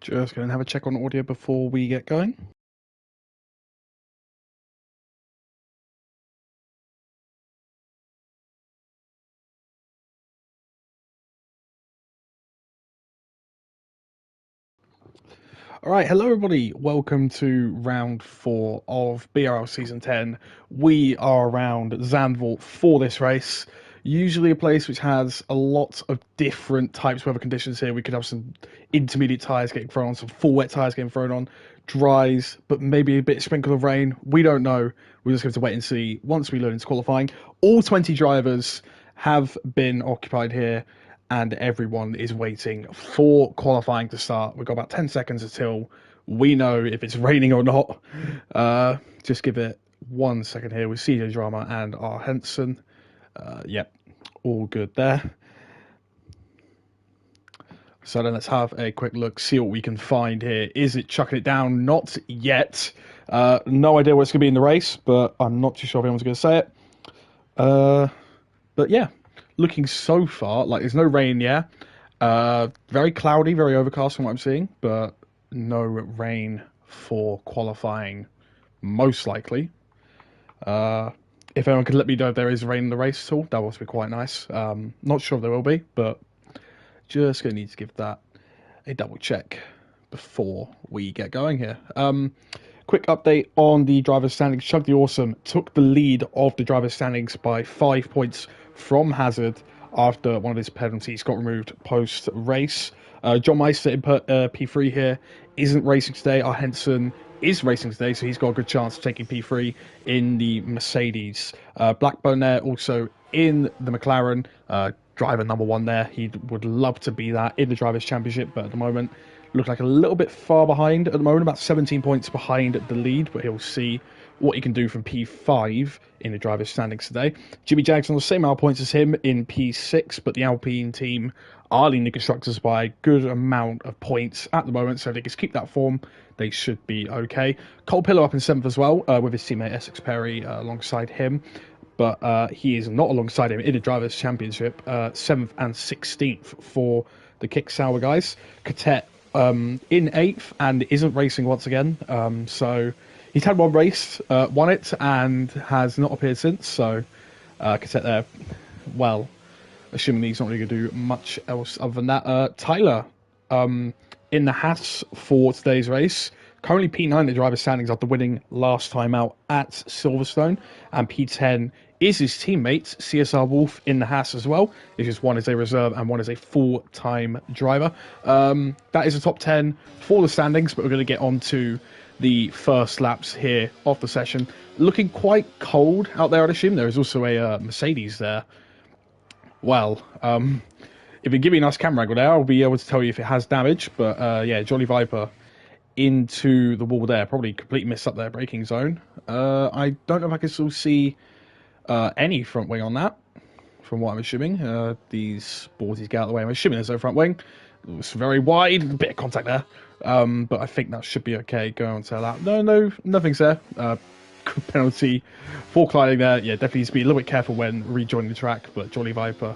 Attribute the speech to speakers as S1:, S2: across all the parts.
S1: Just going to have a check on audio before we get going. All right, hello everybody. Welcome to round 4 of BRL Season 10. We are around Zandvoort for this race. Usually a place which has a lot of different types of weather conditions here. We could have some intermediate tyres getting thrown on, some full wet tyres getting thrown on, dries, but maybe a bit of sprinkle of rain. We don't know. We're just going to wait and see once we learn into qualifying. All 20 drivers have been occupied here, and everyone is waiting for qualifying to start. We've got about 10 seconds until we know if it's raining or not. Just give it 1 second here with CJ Drama and R. Henson. Yep, all good there. So then let's have a quick look, see what we can find here. Is it chucking it down? Not yet. No idea what it's going to be in the race, but I'm not too sure if anyone's going to say it. But yeah, looking so far like there's no rain yet. Very cloudy, very overcast from what I'm seeing, but no rain for qualifying, most likely. If anyone could let me know if there is rain in the race at all, that would be quite nice. Not sure if there will be, but just going to need to give that a double check before we get going here. Quick update on the driver's standings. Chug the Awesome took the lead of the driver's standings by 5 points from Hazard after one of his penalties got removed post-race. John Meister in P3 here isn't racing today. Our Henson is racing today, so he's got a good chance of taking P3 in the Mercedes. Blackburn there also in the McLaren. Driver number 1 there. He would love to be that in the Drivers' Championship, but at the moment look like a little bit far behind at the moment, about 17 points behind the lead, but he'll see what he can do from P5 in the driver's standings today. Jimmy Jags on the same amount of points as him in P6, but the Alpine team are leading the constructors by a good amount of points at the moment, so if they can keep that form, they should be okay. Cole Pillow up in 7th as well, with his teammate Essex Perry alongside him, but he is not alongside him in the Drivers' Championship. 7th and 16th for the Kick Sour guys. Catet in 8th and isn't racing once again. So he's had one race, won it, and has not appeared since. So Catet there, well, assuming he's not really going to do much else other than that. Tyler in the Haas for today's race. Currently P9 in the driver's standings after winning last time out at Silverstone, and P10 is his teammate, CSR Wolf, in the Haas as well. It's just one is a reserve and one is a full-time driver. That is the top 10 for the standings, but we're going to get on to the first laps here of the session. Looking quite cold out there, I'd assume. There is also a Mercedes there. Well, if you give me a nice camera angle there, I'll be able to tell you if it has damage. But yeah, Jolly Viper into the wall there. Probably completely missed up their braking zone. I don't know if I can still see any front wing on that, from what I'm assuming. These boards get out of the way. I'm assuming there's no front wing. It's very wide, a bit of contact there. But I think that should be okay. Go on to that. No, nothing's there. Good penalty for colliding there. Yeah, definitely needs to be a little bit careful when rejoining the track. But Jolly Viper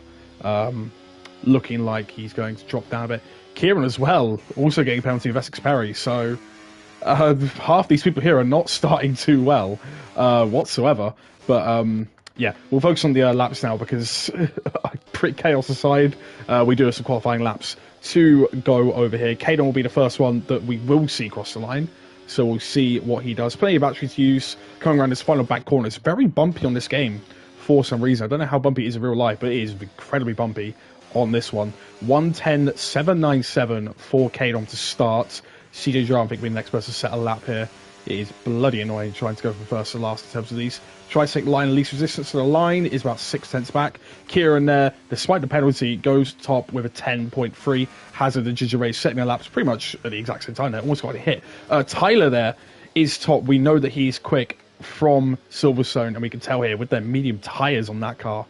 S1: looking like he's going to drop down a bit. Kieran as well, also getting a penalty of Essex Perry. So half these people here are not starting too well whatsoever. But yeah, we'll focus on the laps now because pretty chaos aside, we do have some qualifying laps to go over here. Caden will be the first one that we will see cross the line. So we'll see what he does. Plenty of battery to use coming around this final back corner. It's very bumpy on this game for some reason. I don't know how bumpy it is in real life, but it is incredibly bumpy on this one. 110.797 for Kadon to start. CJ Drum, I think, will be the next person to set a lap here. It is bloody annoying trying to go from first to last in terms of these. Try to take line and least resistance to the line is about 6 tenths back. Kieran there, despite the penalty, goes top with a 10.3. Hazard and Ginger Ray setting their laps pretty much at the exact same time there. Almost got a hit. Tyler there is top. We know that he's quick from Silverstone, and we can tell here with their medium tyres on that car.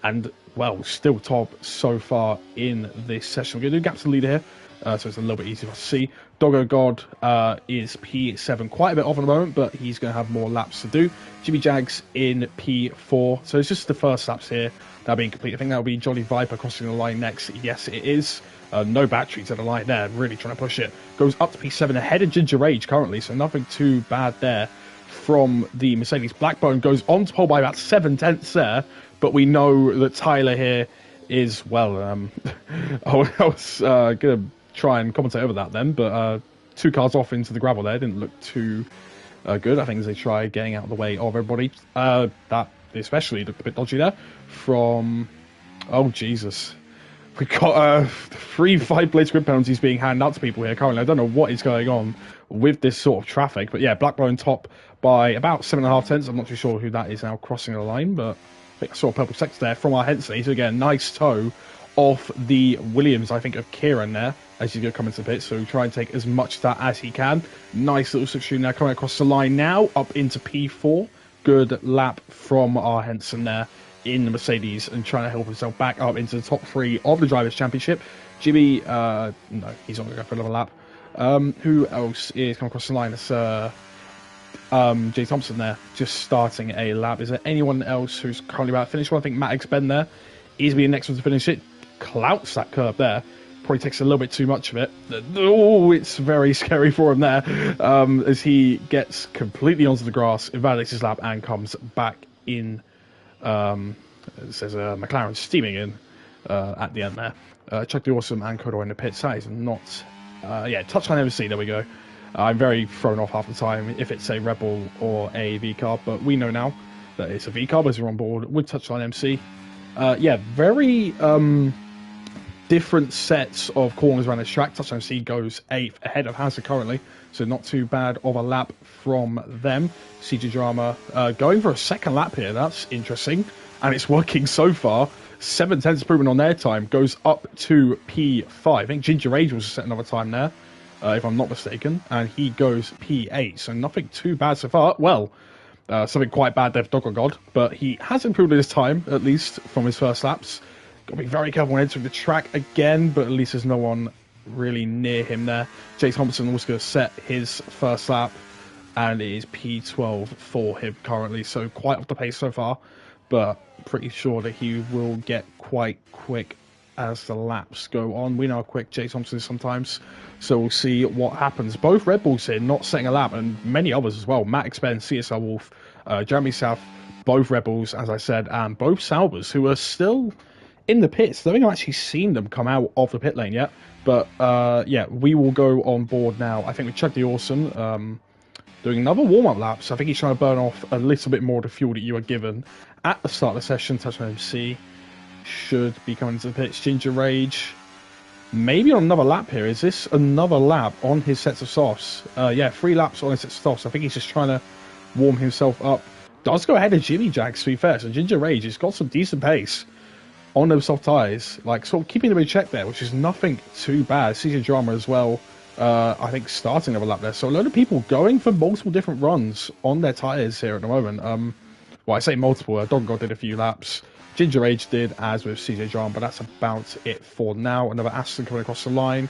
S1: And, well, still top so far in this session. We're going to do gap to the leader here. so it's a little bit easier to see. Doggo God is P7, quite a bit off at the moment, but he's going to have more laps to do. Jimmy Jags in P4, so it's just the first laps here that are being complete. I think that'll be Jolly Viper crossing the line next. Yes, it is. No batteries at the line there, really trying to push it. Goes up to P7, ahead of Ginger Rage currently, so nothing too bad there from the Mercedes. Blackbone goes on to pole by about 7/10 there, but we know that Tyler here is, well, I was going to try and commentate over that then, but 2 cars off into the gravel there didn't look too good. I think as they try getting out of the way of everybody, that especially looked a bit dodgy there from, oh Jesus. We got 3 5-blade grid penalties being handed out to people here currently. I don't know what is going on with this sort of traffic. But yeah, Blackbone top by about 7.5 tenths. I'm not too sure who that is now crossing the line, but I think I saw a purple sector there from our Hensley. So again, nice toe off the Williams, I think, of Kieran there as he's going to come into the pit. So try and take as much of that as he can. Nice little slipstream there coming across the line now, up into P4. Good lap from our Henson there in the Mercedes and trying to help himself back up into the top 3 of the Drivers' Championship. Jimmy, no, he's not going to go for another lap. Who else is coming across the line? It's Jay Thompson there, just starting a lap. Is there anyone else who's currently about to finish one? I think Matt X Ben there. He's being the next one to finish it. Clouts that curb there. Probably takes a little bit too much of it. Oh, it's very scary for him there as he gets completely onto the grass, invalidates his lap, and comes back in. It says McLaren steaming in at the end there. Chuck the Awesome and Kodor in the pits. That is not, touchline MC, there we go. I'm very thrown off half the time if it's a Red Bull or a V car, but we know now that it's a V car as we're on board with touchline MC. Very different sets of corners around this track. Touchline MC goes 8th ahead of Hazard currently, so not too bad of a lap from them. CG Drama going for a second lap here. That's interesting, and it's working so far. 7/10 improvement on their time, goes up to P5. I think Ginger Age will set another time there, if I'm not mistaken, and he goes P8, so nothing too bad so far. Well, something quite bad there for Dogger God, but he has improved his time, at least from his first laps. Got to be very careful when entering the track again, but at least there's no one really near him there. Jay Thompson also going to set his first lap, and it is P12 for him currently, so quite off the pace so far, but pretty sure that he will get quite quick as the laps go on. We know how quick Jay Thompson is sometimes, so we'll see what happens. Both Red Bulls here not setting a lap, and many others as well. Matt Expen, CSR Wolf, Jeremy South, both Red Bulls, as I said, and both Saubers, who are still in the pits. I haven't actually seen them come out of the pit lane yet, but we will go on board now. I think we Chuck the Awesome doing another warm-up lap, so I think he's trying to burn off a little bit more of the fuel that you were given at the start of the session. Touchdown MC should be coming to the pits. Ginger Rage maybe on another lap here. Is this another lap on his sets of softs? 3 laps on his sets of softs. I think he's just trying to warm himself up. Does go ahead of Jimmy Jags, to be fair. So Ginger Rage has got some decent pace on those soft tyres, like sort of keeping them in check there, which is nothing too bad. CJ Drama as well, I think starting another lap there. So a load of people going for multiple different runs on their tyres here at the moment. Well, I say multiple. Dog God did a few laps. Ginger Age did, as with CJ Drama, but that's about it for now. Another Aston coming across the line.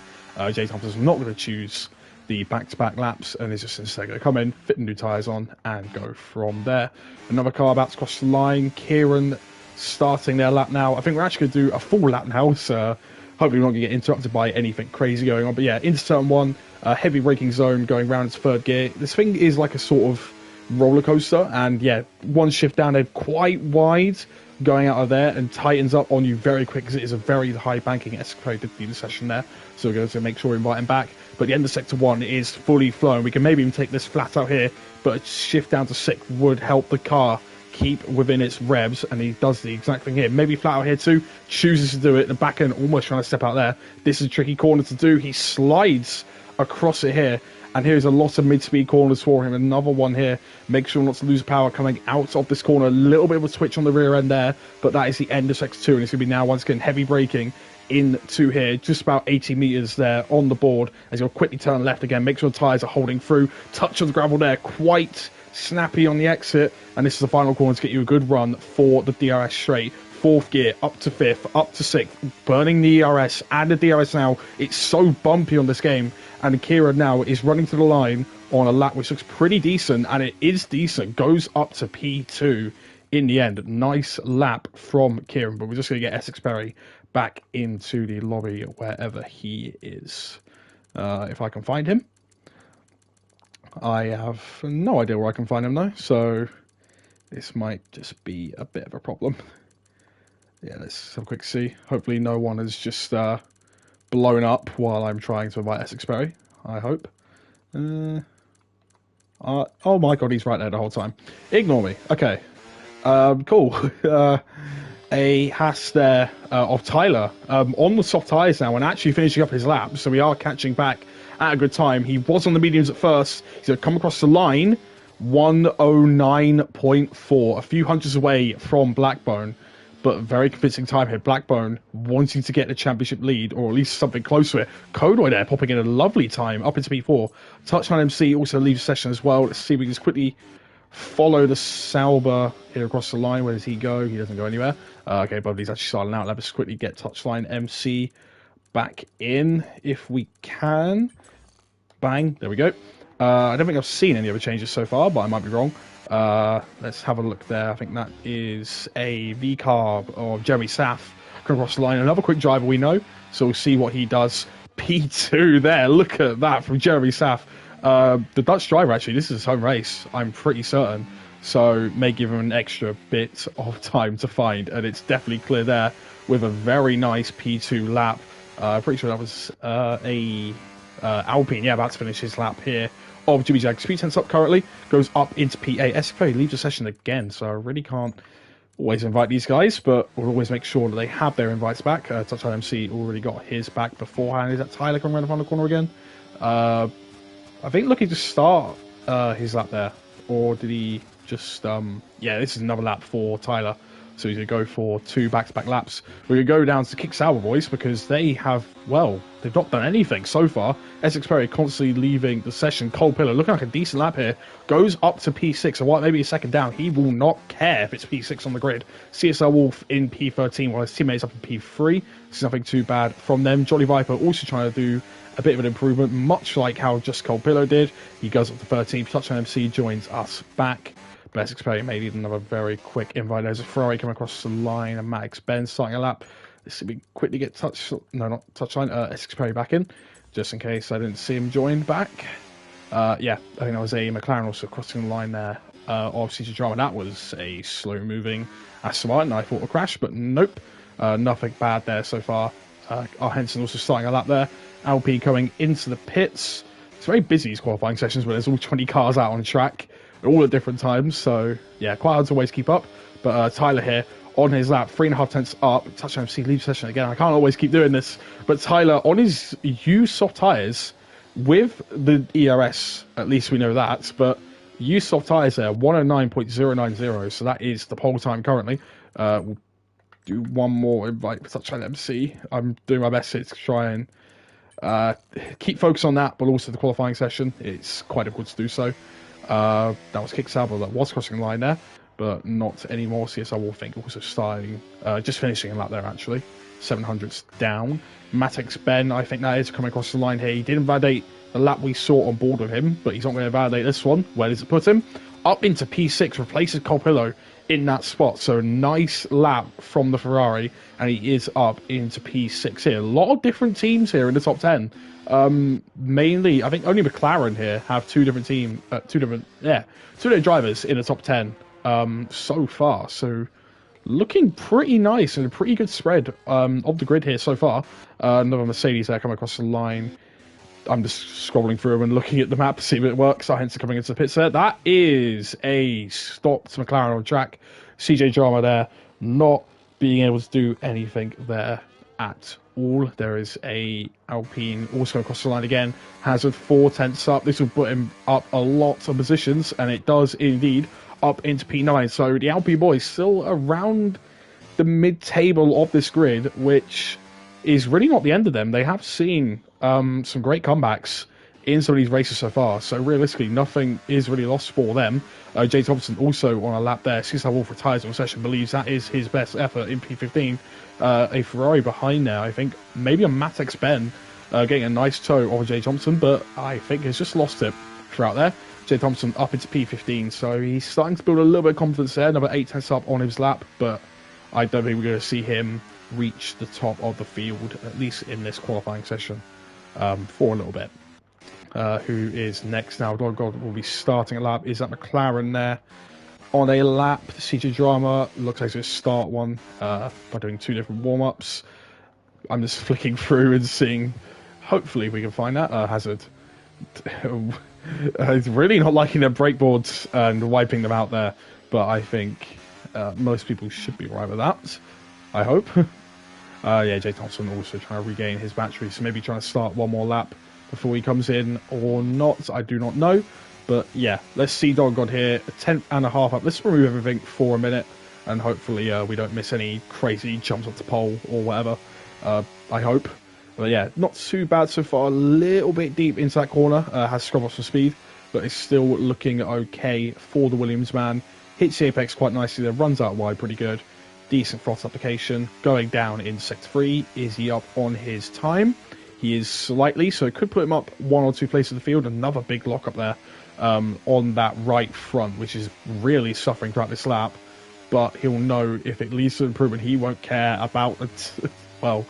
S1: Jay Thompson's not going to choose the back-to-back laps, and is just instead going to come in, fit the new tyres on, and go from there. Another car about to cross the line. Kieran starting their lap now. I think we're actually going to do a full lap now, so hopefully we're not going to get interrupted by anything crazy going on. But yeah, into turn 1, heavy braking zone going round its 3rd gear. This thing is like a sort of roller coaster, and yeah, one shift down there quite wide going out of there and tightens up on you very quick because it is a very high banking escalator in the session there, so we're going to make sure we invite him back. But the end of sector 1 is fully flown. We can maybe even take this flat out here, but a shift down to 6 would help the car keep within its revs, and he does the exact thing here. Maybe flat out here too, chooses to do it. The back end almost trying to step out there. This is a tricky corner to do. He slides across it here, and here's a lot of mid-speed corners for him. Another one here. Make sure not to lose power coming out of this corner. A little bit of a twitch on the rear end there, but that is the end of sector 2, and it's going to be now once again heavy braking into here, just about 80 meters there on the board as you'll quickly turn left again. Make sure the tires are holding through. Touch of the gravel there, quite snappy on the exit, and this is the final corner to get you a good run for the DRS straight fourth gear, up to fifth, up to sixth, burning the ERS and the DRS now. It's so bumpy on this game, and Kira now is running to the line on a lap which looks pretty decent, and it is decent. Goes up to P2 in the end. Nice lap from Kieran, but we're just going to get Essex Perry back into the lobby wherever he is. If I can find him. I have no idea where I can find him though, so this might just be a bit of a problem. Yeah, let's have a quick see. Hopefully no one has just blown up while I'm trying to invite Essex Perry. I hope. Oh my god, he's right there the whole time. Ignore me. Okay. Cool. A Haas there of Tyler on the soft tyres now and actually finishing up his lap, so we are catching back at a good time. He was on the mediums at first. He's going to come across the line 109.4, a few hundreds away from Blackbone, but very convincing time here. Blackbone wanting to get the championship lead, or at least something close to it. Kodoy there popping in a lovely time up into P4. Touchline MC also leaves the session as well. Let's see if we can just quickly follow the Sauber here across the line. Where does he go? He doesn't go anywhere. Okay, Bubbly's actually silent out. Let's quickly get Touchline MC back in if we can. Bang, there we go. I don't think I've seen any other changes so far, but I might be wrong. Let's have a look there. I think that is a V-carb of Jeremy Saff coming across the line. Another quick driver we know, so we'll see what he does. P2 there, look at that from Jeremy Saff. The Dutch driver, actually, this is his home race, I'm pretty certain. So may give him an extra bit of time to find, and it's definitely clear there with a very nice P2 lap. Pretty sure that was Alpine, yeah, about to finish his lap here of Jimmy Jag. Speed tense up currently, goes up into P8. SFA leaves the session again, so I really can't always invite these guys, but we'll always make sure that they have their invites back. Touchline MC already got his back beforehand. Is that Tyler coming around the final corner again? I think looking to start his lap there, or did he just yeah, this is another lap for Tyler, so he's going to go for 2 back-to-back laps. We're going to go down to Kick Sauber boys, because they have, well, they've not done anything so far. Essex Perry constantly leaving the session. Cole Pillar looking like a decent lap here, goes up to P6, so what, maybe a second down. He will not care if it's P6 on the grid. CSL Wolf in P13 while his teammates up in P3. This is nothing too bad from them. Jolly Viper also trying to do a bit of an improvement, much like how just Cole Pillow did. He goes up to 13. Touchline MC joins us back. But Essex Perry may need another very quick invite. There's a Ferrari coming across the line, and Max Ben starting a lap. Let's see if we can quickly get Touchline, Essex Perry back in, just in case I didn't see him join back. Yeah, I think that was a McLaren also crossing the line there. Obviously, to drama, that was a slow-moving Aston Martin. I thought a crash, but nope. Nothing bad there so far. Our Henson also starting a lap there. Alpine coming into the pits. It's very busy, these qualifying sessions, where there's all 20 cars out on track, all at different times, so yeah, quite hard to always keep up. But Tyler here on his lap, 3.5 tenths up. Touchline MC leaves session again. I can't always keep doing this, but Tyler on his used soft tyres with the ERS, at least we know that, but used soft tyres there, 109.090, so that is the pole time currently. We'll do one more invite for Touchline MC. I'm doing my best here to try and keep focus on that, but also the qualifying session. It's quite difficult to do so. That was Kick Sauber that was crossing the line there, but not anymore. CSR Wolf think also starting, just finishing a lap there actually. 700s down. Matix Ben, I think that is coming across the line here. He didn't validate the lap we saw on board with him, but he's not going to validate this one. Where does it put him? Up into P6, replaces Colpillo in that spot. So nice lap from the Ferrari, and he is up into P6 here. A lot of different teams here in the top 10. Mainly, I think only McLaren here have two different drivers in the top 10 so far. So looking pretty nice and a pretty good spread of the grid here so far. Another Mercedes there coming across the line. I'm just scrolling through and looking at the map to see if it works. Hence coming into the pits there. That is a stopped McLaren on track. CJ Drama there, not being able to do anything there at all. There is a Alpine also across the line again. Hazard 4 tenths up. This will put him up a lot of positions, and it does indeed up into P9. So the Alpine boys still around the mid-table of this grid, which is really not the end of them. They have seen some great comebacks in some of these races so far. So realistically, nothing is really lost for them. Jay Thompson also on a lap there. Cesar Wolf retires on session, believes that is his best effort in P15. A Ferrari behind there, I think. Maybe a Matex Ben getting a nice toe over Jay Thompson, but I think he's just lost it throughout there. Jay Thompson up into P15, so he's starting to build a little bit of confidence there. Another 8 tenths up on his lap, but I don't think we're going to see him reach the top of the field, at least in this qualifying session, for a little bit. Who is next now? God will be starting a lap. Is that McLaren there on a lap? CJ Drama looks like it's start one by doing 2 different warm-ups. I'm just flicking through and seeing, hopefully we can find that. Hazard. He's really not liking their brake boards and wiping them out there, but I think most people should be right with that. I hope. Yeah, Jay Thompson also trying to regain his battery, so maybe trying to start one more lap before he comes in or not. I do not know. But yeah, let's see Dog God here. A 10th and a half up. Let's remove everything for a minute, and hopefully we don't miss any crazy jumps off the pole or whatever. I hope. But yeah, not too bad so far. A little bit deep into that corner. Has scrubbed off some speed, but it's still looking okay for the Williams man. Hits the apex quite nicely there. Runs out wide pretty good. Decent throttle application. Going down in sector 3. Is he up on his time? He is slightly, so it could put him up 1 or 2 places in the field. Another big lock up there on that right front, which is really suffering throughout this lap. But he'll know if it leads to improvement, he won't care about it. Well,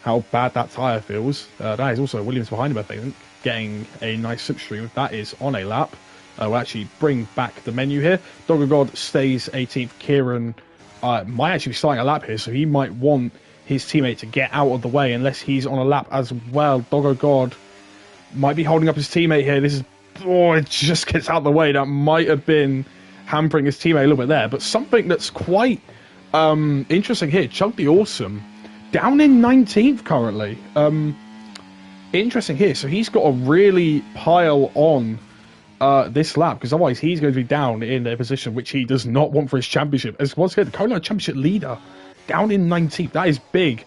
S1: how bad that tyre feels. That is also Williams behind him, I think, getting a nice slipstream. That is on a lap. We'll actually bring back the menu here. Dog of God stays 18th. Kieran might actually be starting a lap here, so he might want his teammate to get out of the way unless he's on a lap as well. Doggo God might be holding up his teammate here. This is, it just gets out of the way. That might have been hampering his teammate a little bit there. But something that's quite interesting here, Chug the Awesome, down in 19th currently. Interesting here. So he's got to really pile on this lap, because otherwise he's going to be down in a position which he does not want for his championship. As once again, the Kona Championship leader down in 19th. That is big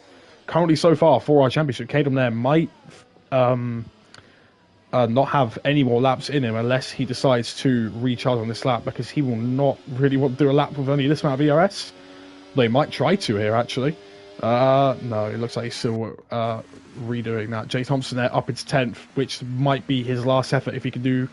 S1: currently so far for our championship. Kadam there might not have any more laps in him unless he decides to recharge on this lap, because he will not really want to do a lap with only this amount of ERS. They might try to here, actually. No, it looks like he's still redoing that. Jay Thompson there up into 10th, which might be his last effort if he can do,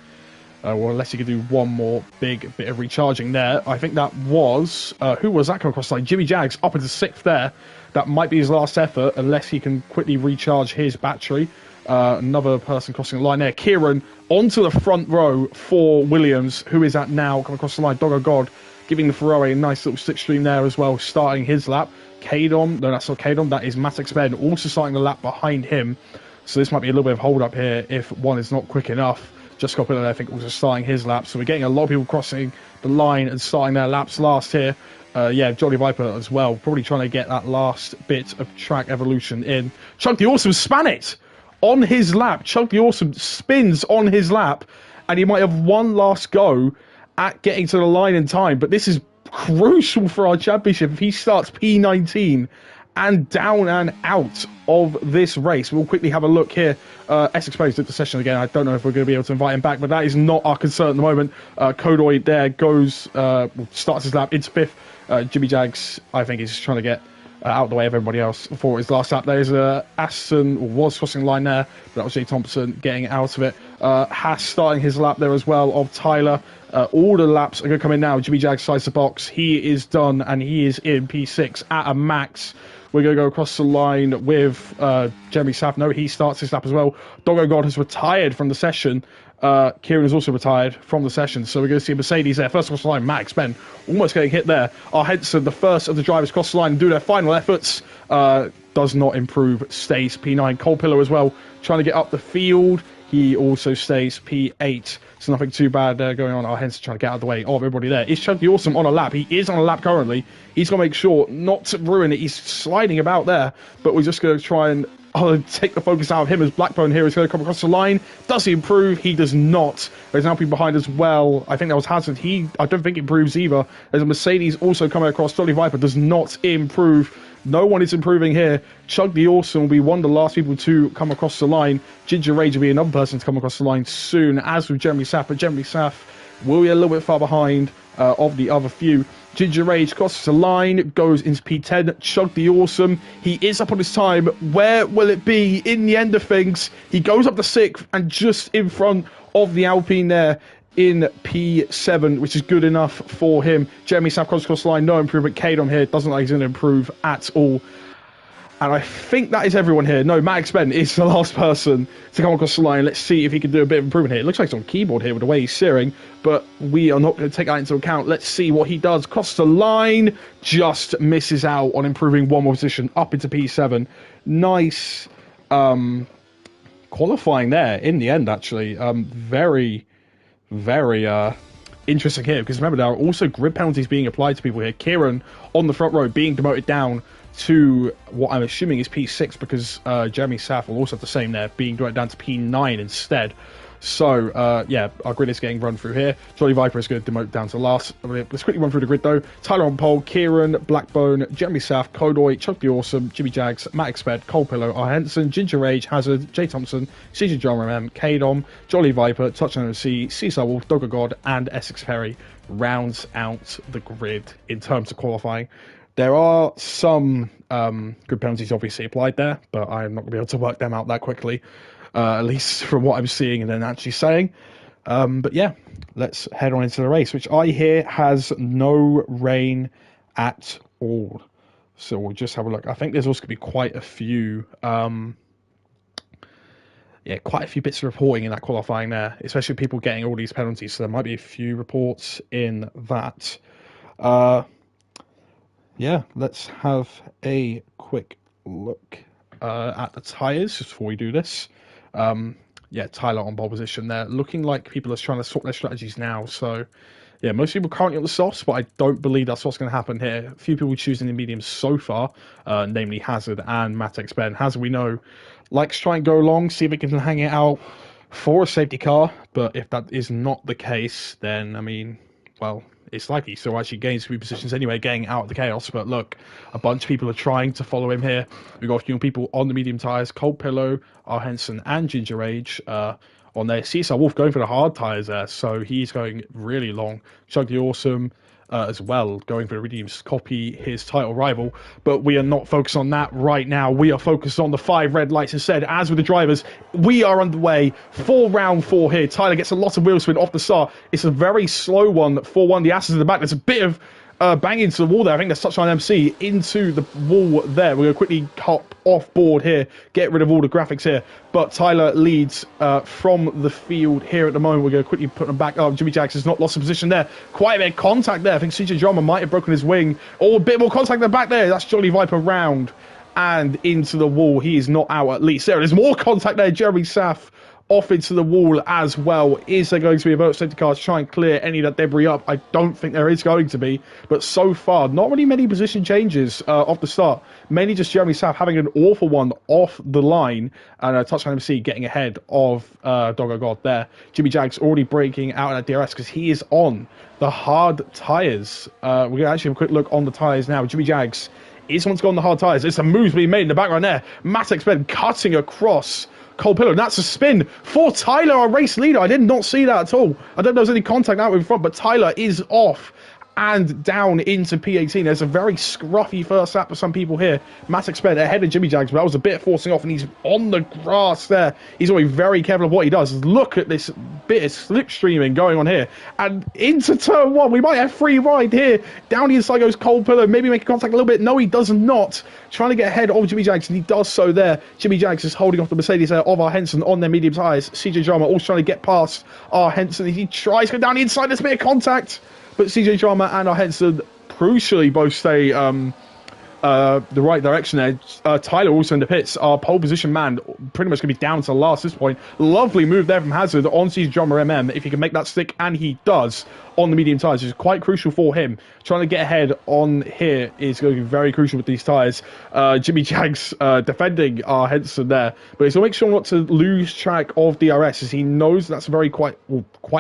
S1: or unless he could do one more big bit of recharging there. I think that was, who was that coming across the line? Jimmy Jags up into 6th there. That might be his last effort unless he can quickly recharge his battery. Another person crossing the line there. Kieran onto the front row for Williams. Who is that now? Coming across the line. Doggo God giving the Ferrari a nice little slipstream there as well, starting his lap. Kadom, no, that's not Kadom. That is Matex Ben also starting the lap behind him. So this might be a little bit of hold up here if one is not quick enough. Just Coppola, I think, also starting his lap. So we're getting a lot of people crossing the line and starting their laps last here. Yeah, Jolly Viper as well. Probably trying to get that last bit of track evolution in. Chunk the Awesome span it on his lap. Chunk the Awesome spins on his lap. And he might have one last go at getting to the line in time. But this is crucial for our championship. If he starts P19 and down and out of this race. We'll quickly have a look here. Essex Players did the session again. I don't know if we're going to be able to invite him back, but that is not our concern at the moment. Kodoy there goes, starts his lap into 5th. Jimmy Jags, I think, is trying to get out of the way of everybody else for his last lap. There's Aston was crossing the line there, but that was Jay Thompson getting out of it. Haas starting his lap there as well of Tyler. All the laps are going to come in now. Jimmy Jags sides the box. He is done, and he is in P6 at a max. We're going to go across the line with Jeremy Safno. He starts his lap as well. Doggo God has retired from the session. Kieran has also retired from the session. So we're going to see Mercedes there. First across the line, Max Ben almost getting hit there. Our Henson, the first of the drivers across the line and do their final efforts. Does not improve. Stays P9. Cole Pillow as well, trying to get up the field. He also stays P8. So nothing too bad going on. Our Henson trying to get out of the way of everybody there. Is Chunky Awesome on a lap? He is on a lap currently. He's going to make sure not to ruin it. He's sliding about there. But we're just going to try and I'll take the focus out of him as Blackbone here is going to come across the line. Does he improve? He does not. There's now people behind as well. I think that was Hazard. I don't think it improves either. There's a Mercedes also coming across. Jolly Viper does not improve. No one is improving here. Chug the Awesome will be one of the last people to come across the line. Ginger Rage will be another person to come across the line soon, as with Jeremy Saff. But Jeremy Saff will be a little bit far behind of the other few. Ginger Rage crosses the line, goes into P10. Chug the Awesome. He is up on his time. Where will it be in the end of things? He goes up to 6th and just in front of the Alpine there in P7, which is good enough for him. Jeremy Saff comes across the line, no improvement. Kadom here doesn't like he's going to improve at all. And I think that is everyone here. No, Max Ben is the last person to come across the line. Let's see if he can do a bit of improvement here. It looks like he's on keyboard here with the way he's steering, but we are not going to take that into account. Let's see what he does. Cross the line, just misses out on improving one more position up into P7. Nice qualifying there in the end, actually. Very interesting here, because remember, there are also grid penalties being applied to people here. Kieran on the front row being demoted down to what I'm assuming is P6, because Jeremy Saff will also have the same there, being demoted down to P9 instead. So, yeah, our grid is getting run through here. Jolly Viper is going to demote down to last. Let's quickly run through the grid, though. Tyler on pole, Kieran, Blackbone, Jeremy Saff, Kodoy, Chuck the Awesome, Jimmy Jags, Matt Exped, Cole Pillow, R. Henson, Ginger Rage, Hazard, Jay Thompson, CJ John MM, Kadom, Jolly Viper, Touchdown MC, Seaside Wolf, Dogger God, and Essex Perry rounds out the grid in terms of qualifying. There are some good penalties obviously applied there, but I'm not going to be able to work them out that quickly. At least from what I'm seeing and then actually saying. But yeah, let's head on into the race, which I hear has no rain at all. So we'll just have a look. I think there's also going to be quite a few bits of reporting in that qualifying there, especially people getting all these penalties. So there might be a few reports in that. Yeah, let's have a quick look at the tyres just before we do this. Yeah, Tyler on pole position there. Looking like people are trying to sort their strategies now. So, yeah, most people currently on the softs, but I don't believe that's what's going to happen here. A few people choosing the mediums so far, namely Hazard and Matex Ben. Hazard, we know, likes to try and go along, see if it can hang it out for a safety car. But if that is not the case, then, I mean, well, it's likely so actually gains a few positions anyway, getting out of the chaos. But look, a bunch of people are trying to follow him here. We've got a few people on the medium tyres, Cold Pillow, R. Henson, and Ginger Age on there. Seaside Wolf going for the hard tyres there, so he's going really long. Chug the Awesome as well, going for the mediums, copy his title rival. But we are not focused on that right now. We are focused on the 5 red lights instead. As with the drivers, we are underway for round 4 here. Tyler gets a lot of wheel spin off the start. It's a very slow one for one. The asses in the back. There's a bit of bang into the wall there. I think that's Touchline MC into the wall there. We're going to quickly hop off board here, get rid of all the graphics here. But Tyler leads from the field here at the moment. We're going to quickly put them back up. Jimmy Jacks has not lost a position there. Quite a bit of contact there. I think CJ Drama might have broken his wing. Or a bit more contact in the back there. That's Jolly Viper round and into the wall. He is not out at least. There's more contact there. Jeremy Saff off into the wall as well. Is there going to be a vote safety car to try and clear any of that debris up? I don't think there is going to be, but so far not really many position changes off the start, mainly just Jeremy Saff having an awful one off the line and Touchline MC getting ahead of Dogger God there. Jimmy Jags already breaking out at DRS because he is on the hard tyres. We're going to actually have a quick look on the tyres now. Jimmy Jags is someone's got on the hard tyres. There's some moves being made in the background there. Matex Ben cutting across Cole Pillow. That's a spin for Tyler, our race leader. I did not see that at all. I don't know if there's any contact out in front, but Tyler is off and down into P18. There's a very scruffy first lap for some people here. Matex Ben ahead of Jimmy Jags, but that was a bit of forcing off, and he's on the grass there. He's always very careful of what he does. Look at this bit of slipstreaming going on here. And into turn 1, we might have free ride here. Down the inside goes Cold Pillow, maybe making contact a little bit. No, he does not. Trying to get ahead of Jimmy Jags, and he does so there. Jimmy Jags is holding off the Mercedes there of R. Henson on their medium tyres. CJ Drama also trying to get past R. Henson. He tries to go down the inside. There's a bit of contact. But CJ Drama and R. Henson crucially both stay the right direction there. Tyler also in the pits. Our pole position man pretty much going to be down to last at this point. Lovely move there from Hazard on CJ Drummer MM. If he can make that stick, and he does on the medium tyres, which is quite crucial for him. Trying to get ahead on here is going to be very crucial with these tyres. Jimmy Jags defending our Henson there, but he's going to make sure not to lose track of DRS, as he knows that's very quite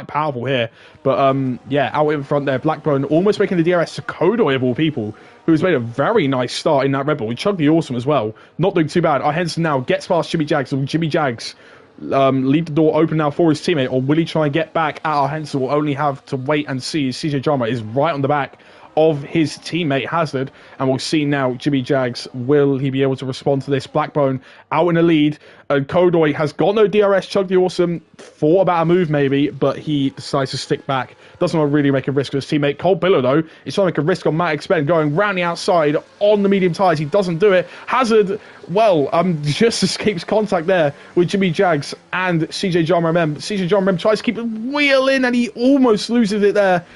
S1: powerful here. But yeah, out in front there, Blackburn almost making the DRS to Kodoy of all people, who's made a very nice start in that Red Bull. He chugged the awesome as well. Not doing too bad. Our Henson now gets past Jimmy Jags. So Jimmy Jags leave the door open now for his teammate, or will he try and get back at our Henson? We'll only have to wait and see. CJ Drama is right on the back of his teammate Hazard, and we'll see now Jimmy Jags, will he be able to respond to this? Blackbone out in the lead, and Kodoy has got no DRS, chugged the awesome, thought about a move maybe, but he decides to stick back. Doesn't want to really make a risk with his teammate. Cole Pillow though is trying to make a risk on Matt Expen, going round the outside on the medium tyres. He doesn't do it. Hazard, well, just escapes contact there with Jimmy Jags and CJ John Remem. CJ John Remem tries to keep the wheel in, and he almost loses it there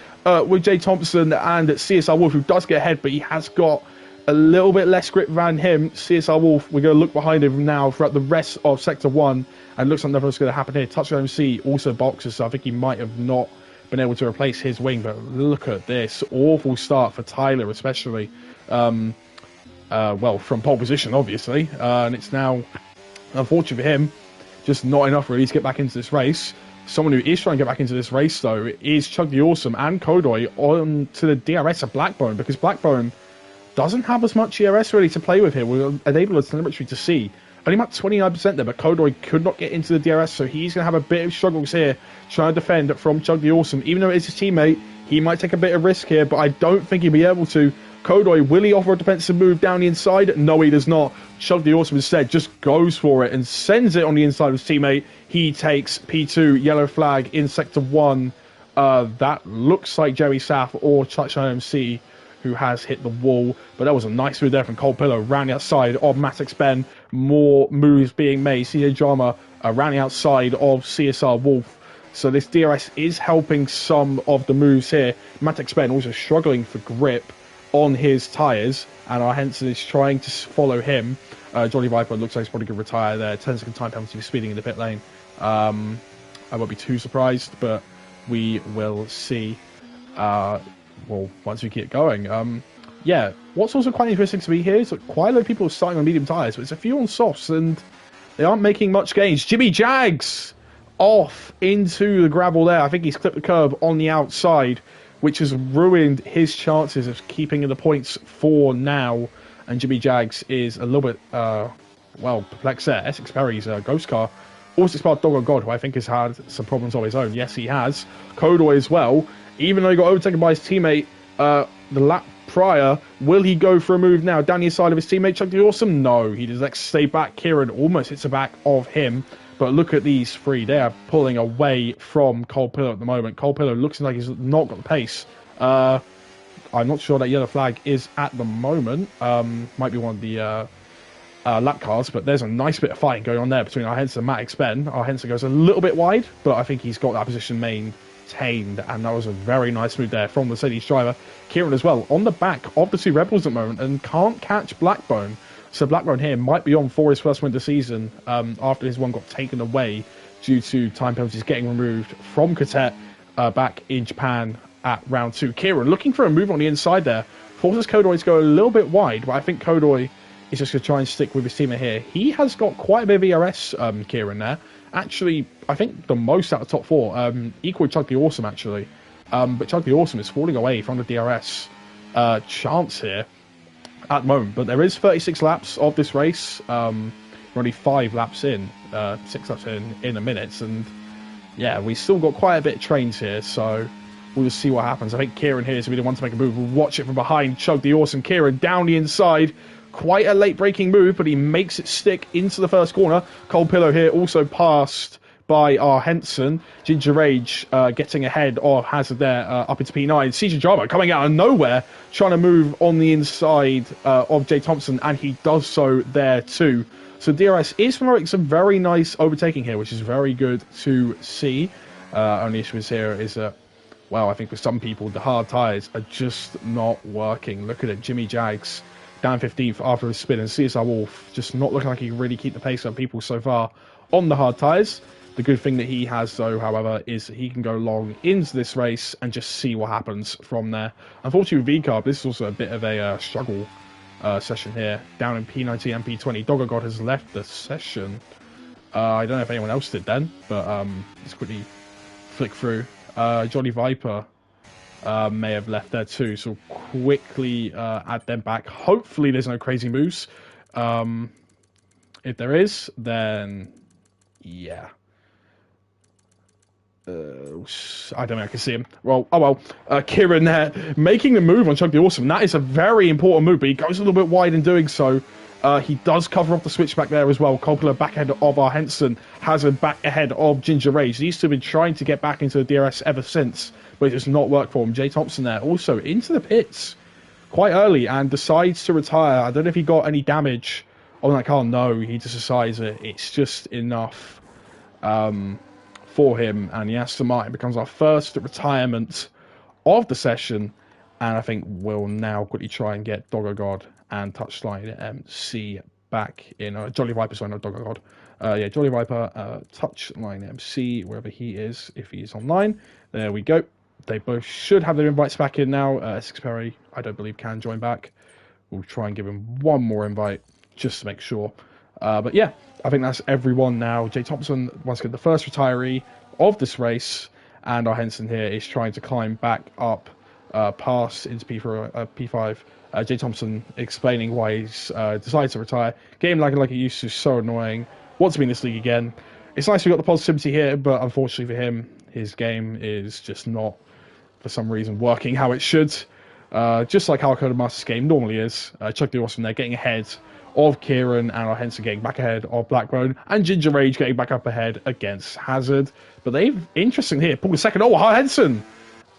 S1: with Jay Thompson and CSR Wolf, who does get ahead, but he has got a little bit less grip than him. CSR Wolf, we're going to look behind him now throughout the rest of Sector 1, and looks like nothing's going to happen here. Touchdown MC also boxes, so I think he might have not been able to replace his wing, but look at this awful start for Tyler, especially well, from pole position obviously, and it's now unfortunate for him, just not enough really to get back into this race. Someone who is trying to get back into this race though is Chug the Awesome and Kodoy on to the DRS of Blackbone, because Blackbone doesn't have as much DRS really to play with here. We're unable as telemetry to see only about 29% there, but Kodoy could not get into the DRS, so he's going to have a bit of struggles here trying to defend from Chug the Awesome. Even though it is his teammate, he might take a bit of risk here, but I don't think he'll be able to. Kodoy, will he offer a defensive move down the inside? No, he does not. Chug the Awesome instead just goes for it and sends it on the inside of his teammate. He takes P2, yellow flag in Sector 1. That looks like Jerry Saff or Touchdown MC, who has hit the wall. But that was a nice move there from Cole Pillow, round the outside of Matix Ben. More moves being made. CJ Drama around the outside of CSR Wolf. So this DRS is helping some of the moves here. Matix Ben also struggling for grip on his tyres, and our Henson is trying to follow him. Johnny Viper looks like he's probably going to retire there. 10-second time penalty for speeding in the pit lane. I won't be too surprised, but we will see. Well, once we get going. Yeah, what's also quite interesting to me here is that quite a lot of people are starting on medium tyres, but it's a few on softs, and they aren't making much gains. Jimmy Jags off into the gravel there. I think he's clipped the curb on the outside, which has ruined his chances of keeping the points for now. And Jimmy Jags is a little bit, well, perplexed there. Essex Perry's ghost car also spelled Dog on God, who I think has had some problems of his own. Yes, he has. Kodoy as well. Even though he got overtaken by his teammate the lap prior, will he go for a move now down the inside of his teammate Chuck the Awesome? No, he does stay back. Kieran almost hits the back of him. But look at these three. They are pulling away from Cole Pillow at the moment. Cole Pillow looks like he's not got the pace. I'm not sure that yellow flag is at the moment. Might be one of the lap cars, but there's a nice bit of fighting going on there between our Henson and Matt Expen. Our Henson goes a little bit wide, but I think he's got that position maintained, and that was a very nice move there from the Mercedes driver. Kieran as well, on the back of the two Red Bulls at the moment, and can't catch Blackbone. So Blackburn here might be on for his first win of the season after his one got taken away due to time penalties getting removed from Cadet back in Japan at round 2. Kieran looking for a move on the inside there. Forces Kodoy to go a little bit wide, but I think Kodoy is just going to try and stick with his teammate here. He has got quite a bit of ERS, Kieran, there. Actually, I think the most out of the top 4. Equal with Chug the Awesome, actually. But Chug the Awesome is falling away from the DRS chance here at the moment, but there is 36 laps of this race. We're only 5 laps in, 6 laps in a minute, and yeah, we still got quite a bit of trains here, so we'll just see what happens. I think Kieran here is going to be the one to make a move. We'll watch it from behind. Chug the Awesome. Kieran down the inside. Quite a late braking move, but he makes it stick into the first corner. Cole Pillow here also passed by our Henson. Ginger Rage getting ahead of Hazard there up into P9. CJ Java coming out of nowhere, trying to move on the inside of Jay Thompson, and he does so there too. So DRS is promoting some very nice overtaking here, which is very good to see. Only issue here is that, well, I think for some people, the hard tyres are just not working. Look at it, Jimmy Jags down 15th after his spin, and CSR Wolf just not looking like he can really keep the pace of people so far on the hard tyres. The good thing that he has, though, however, is that he can go long into this race and just see what happens from there. Unfortunately, with VCARB, this is also a bit of a struggle session here. Down in P19 and P20, Dogger God has left the session. I don't know if anyone else did then, but let's quickly flick through. Johnny Viper may have left there too, so quickly add them back. Hopefully there's no crazy moves. If there is, then yeah. I don't know, I can see him. Well, oh well. Kieran there, making the move on Chug the Awesome. That is a very important move, but he goes a little bit wide in doing so. He does cover off the switchback there as well. Coppola back ahead of our Henson. Hazard back ahead of Ginger Rage. These two have been trying to get back into the DRS ever since, but it does not work for him. Jay Thompson there also into the pits quite early and decides to retire. I don't know if he got any damage on that car. No, he just decides that it's just enough for him, and Aston Martin becomes our first retirement of the session, and I think we'll now quickly try and get Dogger God and Touchline MC back in. Jolly Viper, sorry, not Dogger God. Yeah, Jolly Viper, Touchline MC, wherever he is, if he is online. There we go. They both should have their invites back in now. Essex Perry, I don't believe, can join back. We'll try and give him one more invite, just to make sure. But yeah, I think that's everyone now. Jay Thompson, once again, the first retiree of this race, and our Henson here is trying to climb back up past into P5. Jay Thompson explaining why he's decided to retire. Game lagging like it used to, so annoying. Wants to be in this league again. It's nice we got the positivity here, but unfortunately for him, his game is just not, for some reason, working how it should. Just like how Codemasters' game normally is. Chuck the Awesome there getting ahead of Kieran, and our Henson getting back ahead of Blackbone, and Ginger Rage getting back up ahead against Hazard. But they've, interesting here, pulled a second. Oh, Henson!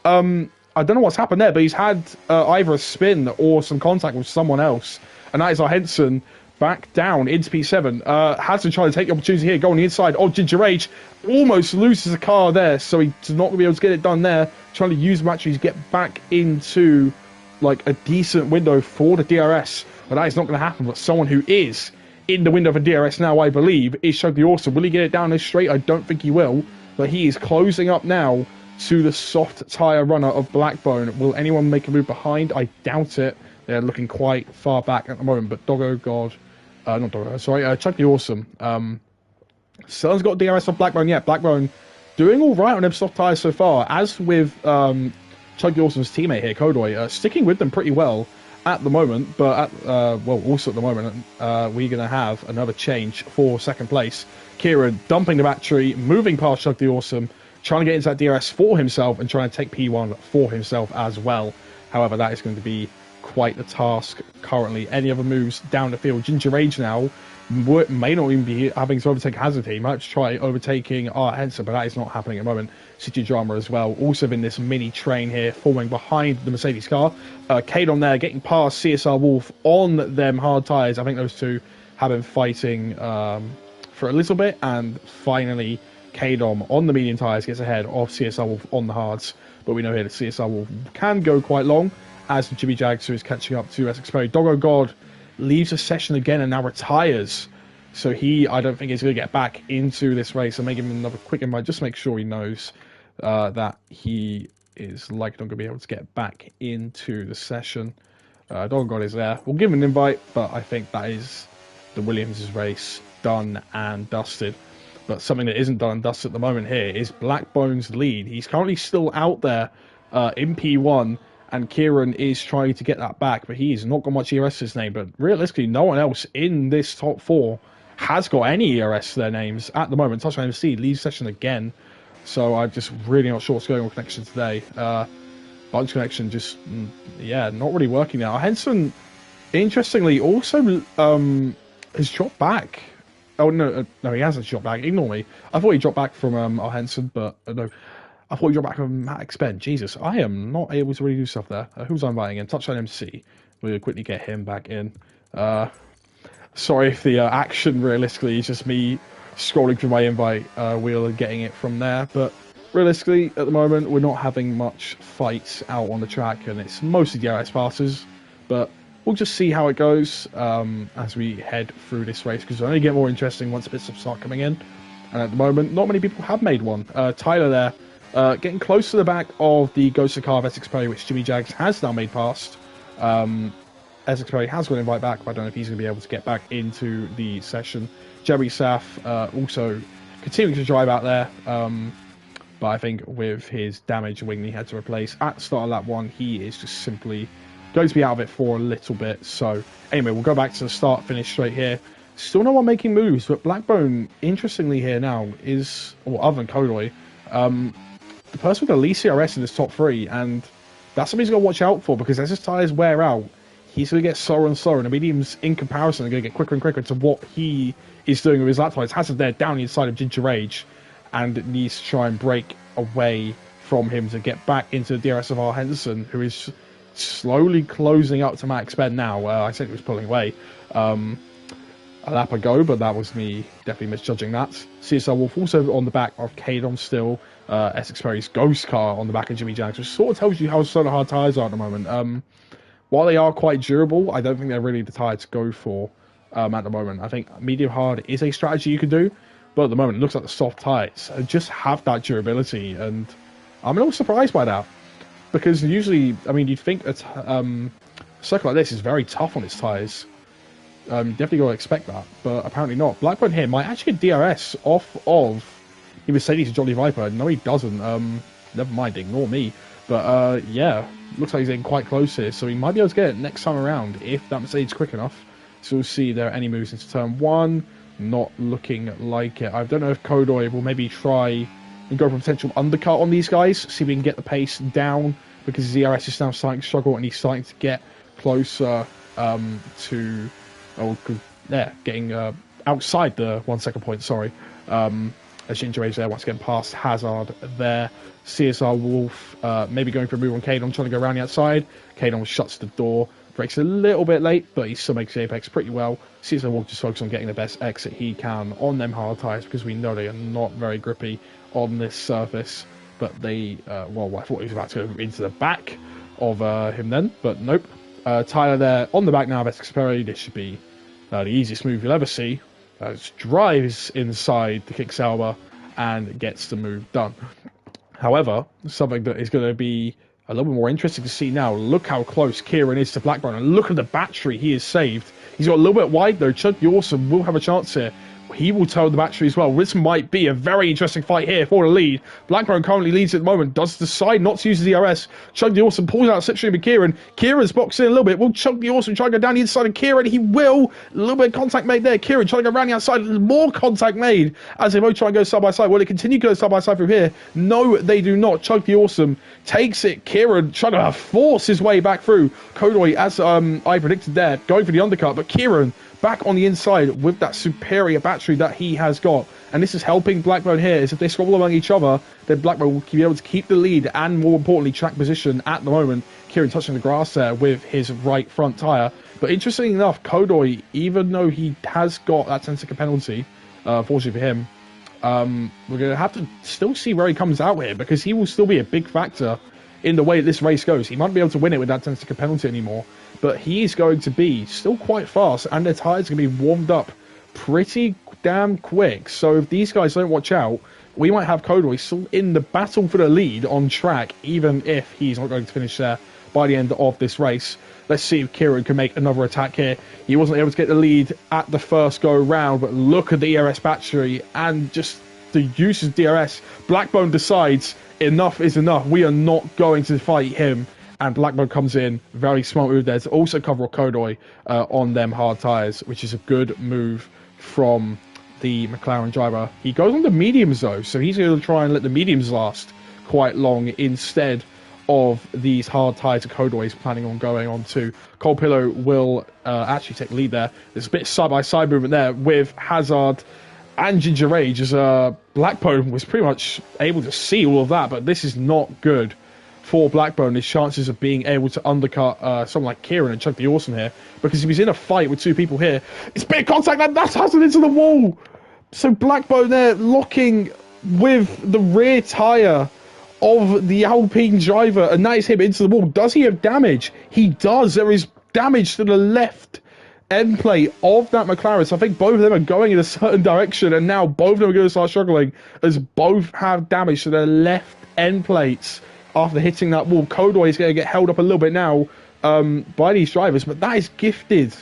S1: I don't know what's happened there, but he's had either a spin or some contact with someone else, and that is our Henson back down into P7. Hazard trying to take the opportunity here, go on the inside of Ginger Rage, almost loses the car there, so he's not going to be able to get it done there. Trying to use the matches to get back into like a decent window for the DRS. But that is not going to happen. But someone who is in the window for DRS now, I believe, is Shug the Awesome. Will he get it down this straight? I don't think he will. But he is closing up now to the soft tyre runner of Blackbone. Will anyone make a move behind? I doubt it. They're looking quite far back at the moment. But Doggo God, not Doggo, sorry, Chuck the Awesome. Someone's got DRS on Blackbone. Yeah, Blackbone doing all right on them soft tyres so far. As with Chuck the Awesome's teammate here, Kodoy, sticking with them pretty well at the moment, but also at the moment, we're going to have another change for second place. Kieran dumping the battery, moving past Chuck the Awesome, trying to get into that DRS for himself and trying to take P1 for himself as well. However, that is going to be quite the task currently. Any other moves down the field? Ginger Rage now may not even be having to overtake Hazard. He might try overtaking Art Henson, but that is not happening at the moment. City Drama as well, also in this mini train here, forming behind the Mercedes car. Kadon there, getting past CSR Wolf on them hard tyres. I think those two have been fighting for a little bit, and finally Kadon on the medium tyres gets ahead of CSR Wolf on the hards. But we know here that CSR Wolf can go quite long, as Jimmy Jags, who is catching up to Essex Perry. Doggo God leaves the session again and now retires. So he, I don't think, is going to get back into this race. I'm making him another quick invite, just make sure he knows that he is likely not going to be able to get back into the session. Doggo God is there. We'll give him an invite, but I think that is the Williams' race done and dusted. But something that isn't done and dusted at the moment here is Blackbone's lead. He's currently still out there in P1, and Kieran is trying to get that back, but he's not got much ERS to his name. But realistically, no one else in this top four has got any ERS to their names at the moment. Touchdown MC leaves session again, so I'm just really not sure what's going on with Connection today. Bunch Connection just, yeah, not really working now. Henson, interestingly, also has dropped back. Oh, no, he hasn't dropped back. Ignore me. I thought he dropped back from Henson, but no. I thought he dropped back from Matt Expend. Jesus, I am not able to really do stuff there. Who's I inviting in? Touchdown MC. We'll quickly get him back in. Sorry if the action realistically is just me scrolling through my invite wheel and getting it from there. But realistically, at the moment, we're not having much fights out on the track, and it's mostly DRS passes. But we'll just see how it goes as we head through this race, because it'll only get more interesting once bits start coming in. And at the moment, not many people have made one. Tyler there, getting close to the back of the Ghost car of Essex Perry, which Jimmy Jags has now made past. Essex Perry has got an invite back, but I don't know if he's going to be able to get back into the session. Jerry Saf also continuing to drive out there, but I think with his damaged wing he had to replace at the start of lap 1, he is just simply going to be out of it for a little bit. So anyway, we'll go back to the start, finish straight here. Still no one making moves, but Blackbone, interestingly here now, is, or other than Kodoy, the person with the least CRS in this top 3, and that's something he's got to watch out for, because as his tyres wear out, he's going to get slower and slower, and the mediums, in comparison, are going to get quicker and quicker to what he is doing with his lap tyres. Hazard there down the inside of Ginger Rage, and needs to try and break away from him to get back into the DRS of R. Henderson, who is slowly closing up to Max Ben now. I said he was pulling away a lap ago, but that was me definitely misjudging that. CSR Wolf also on the back of Cadon still. Essex Perry's Ghost car on the back of Jimmy Jags, which sort of tells you how slow the hard tyres are at the moment. While they are quite durable, I don't think they're really the tyre to go for at the moment. I think medium hard is a strategy you can do, but at the moment it looks like the soft tyres just have that durability, and I'm a little surprised by that, because usually, I mean, you'd think that a circuit like this is very tough on its tyres. Definitely got to expect that, but apparently not. Blackburn here might actually get DRS off of the Mercedes Jolly Viper. No, he doesn't. Never mind, ignore me. But yeah, looks like he's getting quite close here, so he might be able to get it next time around if that Mercedes is quick enough. So we'll see if there are any moves into turn 1. Not looking like it. I don't know if Kodoy will maybe try and go for a potential undercut on these guys, see if we can get the pace down, because his ERS is now starting to struggle and he's starting to get closer to... Oh, yeah, getting outside the 1 second point, sorry. As Ginger Rage there, once again past Hazard there. CSR Wolf maybe going for a move on Kadon, trying to go around the outside. Kadon shuts the door, breaks a little bit late, but he still makes the apex pretty well. CSR Wolf just focus on getting the best exit he can on them hard tyres, because we know they are not very grippy on this surface. But they, well, I thought he was about to go into the back of him then, but nope. Tyler there on the back now of Essex Perry. This should be the easiest move you'll ever see. Drives inside the kick Sauber and gets the move done. However, something that is going to be a little bit more interesting to see now. Look how close Kieran is to Blackburn, and look at the battery he has saved. He's got a little bit wide though. Chud Awesome will have a chance here. He will tow the battery as well. This might be a very interesting fight here for the lead. Blackburn currently leads at the moment. Does decide not to use the DRS. Chug the Awesome pulls out slipstream with Kieran. Kieran's boxed in a little bit. Will Chug the Awesome try to go down the inside of Kieran? He will. A little bit of contact made there. Kieran trying to go around the outside. More contact made as they both try and go side by side. Will they continue to go side by side through here? No, they do not. Chug the Awesome takes it. Kieran trying to force his way back through. Kodoy, as I predicted there, going for the undercut, but Kieran back on the inside with that superior battery that he has got. And this is helping Blackburn here, is if they squabble among each other, then Blackburn will be able to keep the lead and, more importantly, track position at the moment. Kieran touching the grass there with his right front tyre. But interestingly enough, Kodoy, even though he has got that 10-second penalty, fortunately for him, we're going to have to still see where he comes out here, because he will still be a big factor in the way this race goes. He might be able to win it with that 10-second penalty anymore, but he is going to be still quite fast, and their tyres are going to be warmed up pretty damn quick. So if these guys don't watch out, we might have Kodoy still in the battle for the lead on track, even if he's not going to finish there by the end of this race. Let's see if Kieran can make another attack here. He wasn't able to get the lead at the first go round, but look at the ERS battery and just the use of DRS. Blackbone decides enough is enough. We are not going to fight him. And Blackbone comes in, very smart move there to also cover Kodoy on them hard tyres, which is a good move from the McLaren driver. He goes on the mediums though, so he's going to try and let the mediums last quite long instead of these hard tyres that Kodoy is planning on going on to. Cole Pillow will actually take the lead there. There's a bit side-by-side movement there with Hazard and Ginger Rage, as Blackbone was pretty much able to see all of that, but this is not good for Blackbone, his chances of being able to undercut someone like Kieran and Chuck the Awesome here, because if he's in a fight with two people here, it's bit of contact, and that's Hazard into the wall. So Blackbone there locking with the rear tyre of the Alpine driver, and that is him into the wall. Does he have damage? He does. There is damage to the left end plate of that McLaren. So I think both of them are going in a certain direction, and now both of them are going to start struggling as both have damage to their left end plates after hitting that wall. Kodoy is going to get held up a little bit now by these drivers, but that is gifted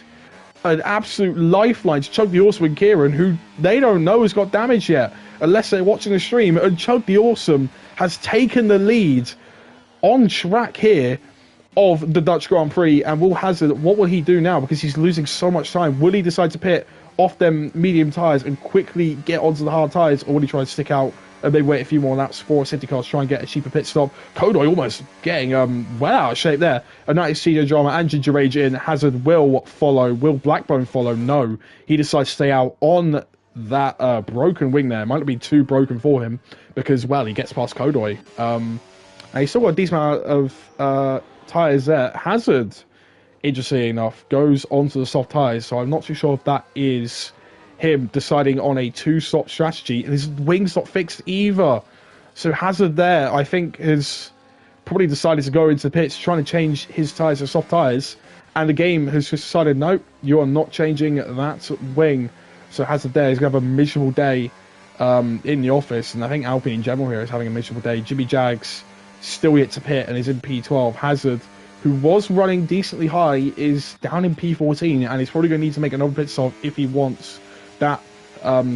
S1: an absolute lifeline to Chug the Awesome and Kieran, who they don't know has got damage yet, unless they're watching the stream. And Chug the Awesome has taken the lead on track here of the Dutch Grand Prix, and Will Hazard, what will he do now? Because he's losing so much time. Will he decide to pit off them medium tyres and quickly get onto the hard tyres, or will he try to stick out and maybe wait a few more laps for safety cars, try and get a cheaper pit stop? Kodoy almost getting well out of shape there. And that is CJ Drama and Ginger Rage in. Hazard will follow. Will Blackbone follow? No. He decides to stay out on that broken wing there. It might not be too broken for him because, well, he gets past Kodoy. And he's still got a decent amount of tyres there. Hazard, interestingly enough, goes onto the soft tyres, so I'm not too sure if that is him deciding on a two-stop strategy, and his wing's not fixed either. So Hazard there, I think, has probably decided to go into the pits, trying to change his tyres to soft tyres, and the game has just decided, no, you are not changing that wing. So Hazard there is going to have a miserable day in the office, and I think Alpine in general here is having a miserable day. Jimmy Jags still yet to pit and is in P12. Hazard, who was running decently high, is down in P14, and he's probably going to need to make another pit stop if he wants that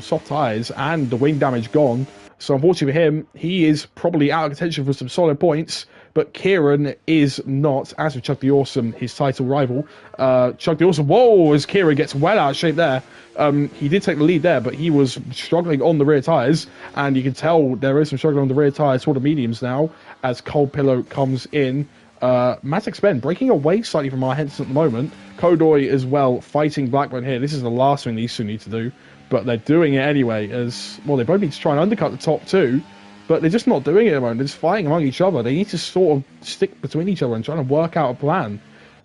S1: soft tyres and the wing damage gone. So unfortunately for him, he is probably out of contention for some solid points, but Kieran is not, as with Chuck the Awesome, his title rival. Chuck the Awesome, whoa, as Kieran gets well out of shape there. He did take the lead there, but he was struggling on the rear tyres, and you can tell there is some struggling on the rear tyres for the mediums now, as Cold Pillow comes in. Matic Ben breaking away slightly from our Henson at the moment. Kodoy as well fighting Blackburn here. This is the last thing these two need to do, but they're doing it anyway, as well. They both need to try and undercut the top two, but they're just not doing it at the moment. They're just fighting among each other. They need to sort of stick between each other and trying to work out a plan.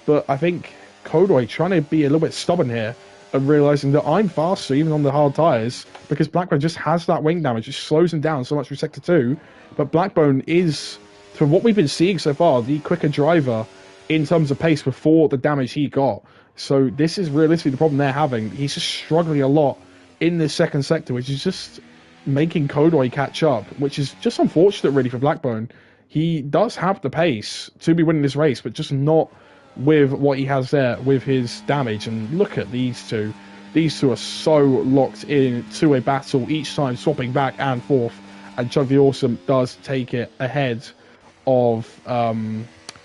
S1: But I think Kodoy trying to be a little bit stubborn here and realizing that I'm faster even on the hard tyres, because Blackburn just has that wing damage. It slows him down so much for sector 2. But Blackbone is, from what we've been seeing so far, the quicker driver in terms of pace before the damage he got. So this is realistically the problem they're having. He's just struggling a lot in this second sector, which is just making Kodoy catch up, which is just unfortunate really for Blackbone. He does have the pace to be winning this race, but just not with what he has there with his damage. And look at these two. These two are so locked in to a battle, each time swapping back and forth. And Chug the Awesome does take it ahead of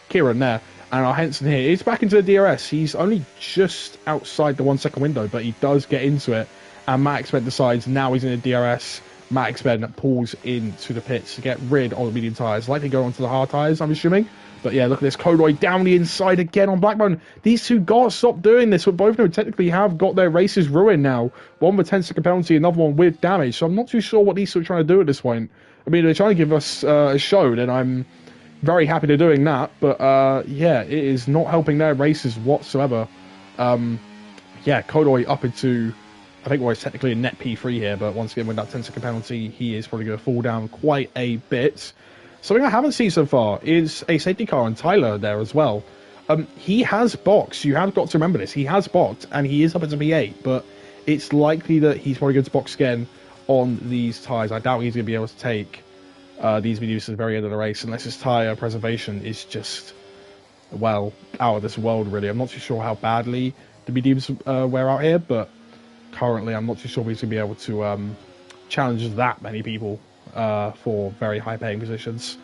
S1: Kieran there. And our Henson here is back into the DRS. He's only just outside the 1 second window, but he does get into it. And Matt Exped decides now he's in the DRS. Matt Exped pulls into the pits to get rid of the medium tyres. Likely go onto the hard tyres, I'm assuming. But yeah, look at this. Kodoy down the inside again on Blackbone. These two got to stop doing this. But both of them technically have got their races ruined now. One with 10 second penalty, another one with damage. So I'm not too sure what these two are trying to do at this point. I mean, they're trying to give us a show, then I'm very happy they're doing that. But yeah, it is not helping their races whatsoever. Yeah, Kodoy up into, I think it's technically a net P3 here. But once again, with that 10 second penalty, he is probably going to fall down quite a bit. Something I haven't seen so far is a safety car on Tyler there as well. He has boxed. You have got to remember this. He has boxed, and he is up into P8, but it's likely that he's probably going to box again on these tyres. I doubt he's going to be able to take these mediums to the very end of the race, unless his tyre preservation is just, well, out of this world, really. I'm not too sure how badly the mediums wear out here, but currently I'm not too sure he's going to be able to challenge that many people for very high-paying positions.